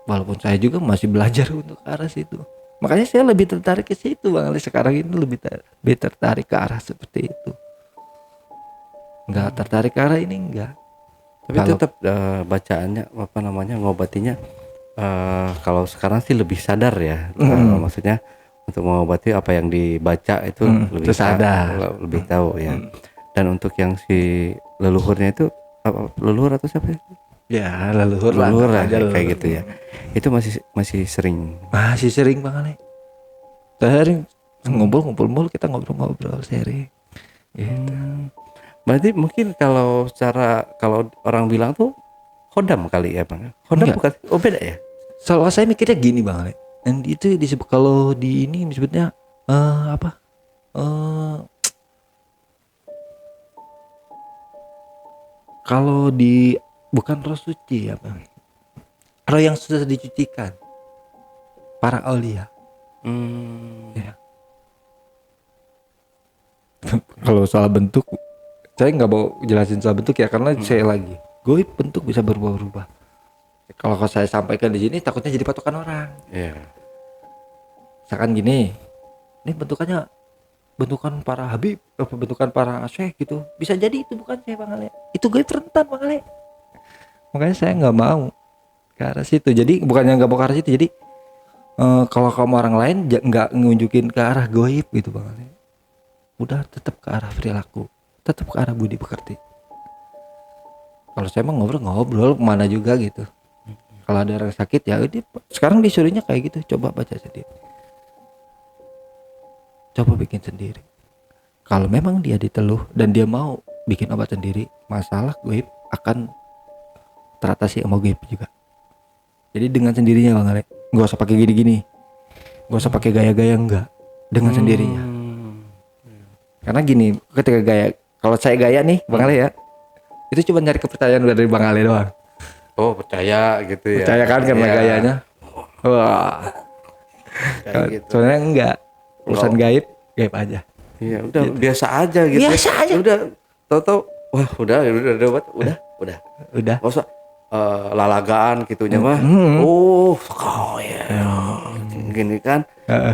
Walaupun saya juga masih belajar untuk ke arah situ. Makanya saya lebih tertarik ke situ Bang Ali. Sekarang ini lebih tertarik ke arah seperti itu. Enggak tertarik ke arah ini, enggak. Tapi tetap bacaannya apa namanya, ngobatinya kalau sekarang sih lebih sadar ya. Maksudnya untuk mengobati apa yang dibaca itu lebih sadar, lebih tahu ya. Dan untuk yang si leluhurnya itu apa, leluhur atau siapa ya? Ya leluhur lah aja kayak gitu ya. Itu masih sering Bang Ali. Sering ngumpul kita ngobrol sharing gitu. Berarti mungkin kalau orang bilang tuh khodam kali ya Bang. Khodam bukan, beda ya. Soalnya saya mikirnya gini Bang Ali, dan itu disebut, kalau di ini disebutnya apa, kalau di, bukan roh suci ya Bang, roh yang sudah dicucikan, para aulia. Ya. Kalau soal bentuk, saya nggak mau jelasin soal bentuk ya, karena saya lagi goib, bentuk bisa berubah-ubah. Kalau saya sampaikan di sini takutnya jadi patokan orang. Iya. Misalkan gini, ini bentukan para habib, bentukan para syekh gitu, bisa jadi itu bukan saya Bang Ale, itu goib rentan Bang Ale. Makanya saya nggak mau ke arah situ. Jadi bukannya nggak mau ke arah situ, jadi kalau kamu orang lain nggak nunjukin ke arah goib gitu Bang Ale. Udah tetap ke arah perilaku, tetap ke arah budi pekerti. Kalau saya mah ngobrol kemana juga gitu. Kalau ada orang sakit ya, sekarang disuruhnya kayak gitu, coba baca sendiri. coba bikin sendiri. Kalau memang dia diteluh dan dia mau bikin obat sendiri, masalah gaib akan teratasi sama gaib juga. Jadi dengan sendirinya Bang Ale, nggak usah pakai gini-gini, nggak usah pakai gaya-gaya, enggak, dengan sendirinya. Karena gini, ketika gaya, kalau saya gaya nih Bang Ale ya, itu cuma nyari kepercayaan dari Bang Ale doang. Oh, percaya gitu ya. Percaya kan karena Iya. gayanya. Wah. Kayak gitu. Soalnya enggak, urusan gaib aja. Iya, udah biasa aja gitu. Biasa aja. Udah tahu-tahu wah, udah obat, udah. Udah. Nggak usah lalagaan gitunya mah. Oh ya. Gini kan.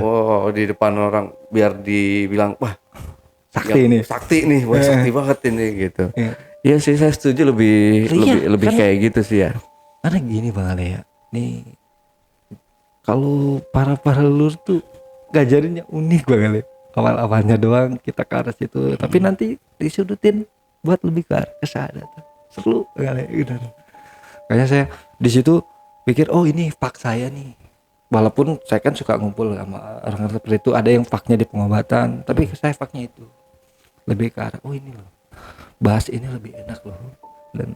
Oh, di depan orang biar dibilang wah Sakti nih. Sakti nih, wah sakti banget ini gitu. Iya. Iya sih, saya setuju lebih Kan- kayak gitu sih ya. Karena gini Bang Ale ya, nih kalau para leluhur tuh ngajarinnya unik Bang Ale. Awal-awalnya doang kita ke arah situ, tapi nanti disudutin buat lebih ke arah kesadaran. Seru Bang Ale, gitu. Kayaknya saya di situ pikir, oh ini fak saya nih. Walaupun saya kan suka ngumpul sama orang seperti itu, ada yang faknya di pengobatan, tapi saya faknya itu lebih ke arah, oh ini loh, bahas ini lebih enak loh, dan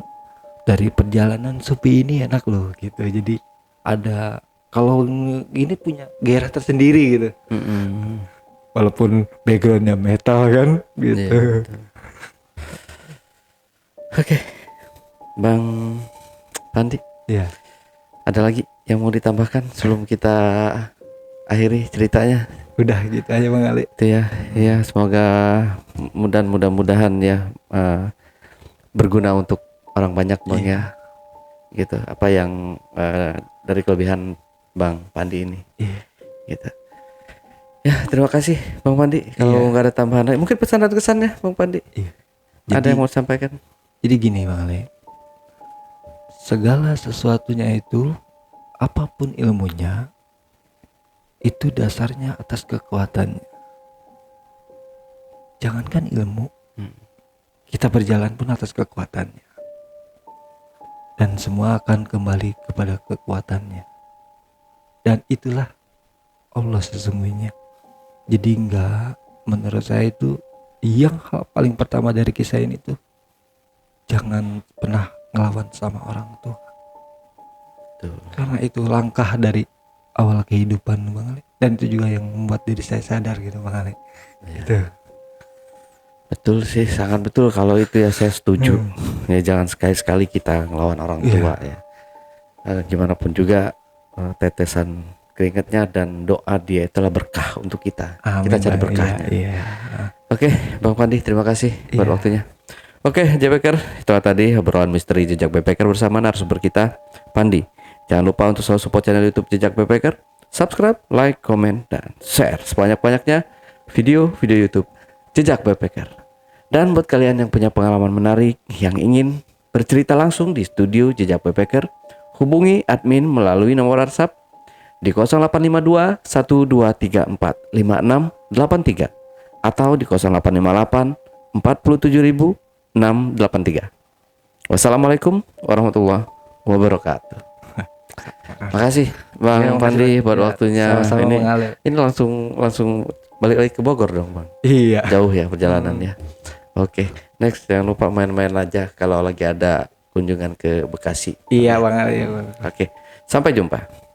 dari perjalanan sepi ini enak loh gitu. Jadi ada, kalau ini punya gairah tersendiri gitu, walaupun backgroundnya metal kan gitu. Iya, betul. Oke, Bang Pandi, Ya, ada lagi yang mau ditambahkan sebelum kita akhiri ceritanya? udah gitu aja Bang Ali. Itu ya, ya semoga mudah-mudahan ya berguna untuk orang banyak Bang ya. Gitu. Apa yang dari kelebihan Bang Pandi ini. Iya. Gitu. Ya, terima kasih Bang Pandi. Kalau nggak ada tambahan, mungkin pesan dan kesannya Bang Pandi. Iya. Ada yang mau disampaikan? Jadi gini Bang Ali, segala sesuatunya itu, apapun ilmunya, itu dasarnya atas kekuatannya. Jangankan ilmu, kita berjalan pun atas kekuatannya. Dan semua akan kembali kepada kekuatannya. Dan itulah Allah sesungguhnya. Jadi menurut saya itu, yang hal paling pertama dari kisah ini tuh, jangan pernah ngelawan sama orang tua. Tuh. Karena itu langkah dari awal kehidupan Bang Ali. Dan itu juga yang membuat diri saya sadar gitu Bang Ali. Gitu. Betul sih, sangat betul kalau itu ya, saya setuju. Ya jangan sekali-sekali kita ngelawan orang tua ya. Gimana pun juga tetesan keringatnya dan doa dia itulah berkah untuk kita. Amin, Kita cari Bang. berkahnya. Iya. Oke, Bang Pandi, terima kasih buat Iya. waktunya. Oke, Jbacker, itu tadi obrolan misteri Jejak Backpacker bersama narasumber kita, Pandi. Jangan lupa untuk selalu support channel YouTube Jejak Backpacker, subscribe, like, komen, dan share sebanyak-banyaknya video-video YouTube Jejak Backpacker. Dan buat kalian yang punya pengalaman menarik yang ingin bercerita langsung di studio Jejak Backpacker, hubungi admin melalui nomor WhatsApp di 0852 1234 5683 atau di 0858 47000 683. Wassalamualaikum warahmatullahi wabarakatuh. Makasih Bang Ya, Pandi makasih, buat Bang. Ya, waktunya. sama-sama, Ini Bang Ale. ini langsung balik lagi ke Bogor dong Bang. Iya. Jauh ya perjalanannya. Oke, next jangan lupa main-main aja kalau lagi ada kunjungan ke Bekasi. Iya Bang Ali. Oke, sampai jumpa.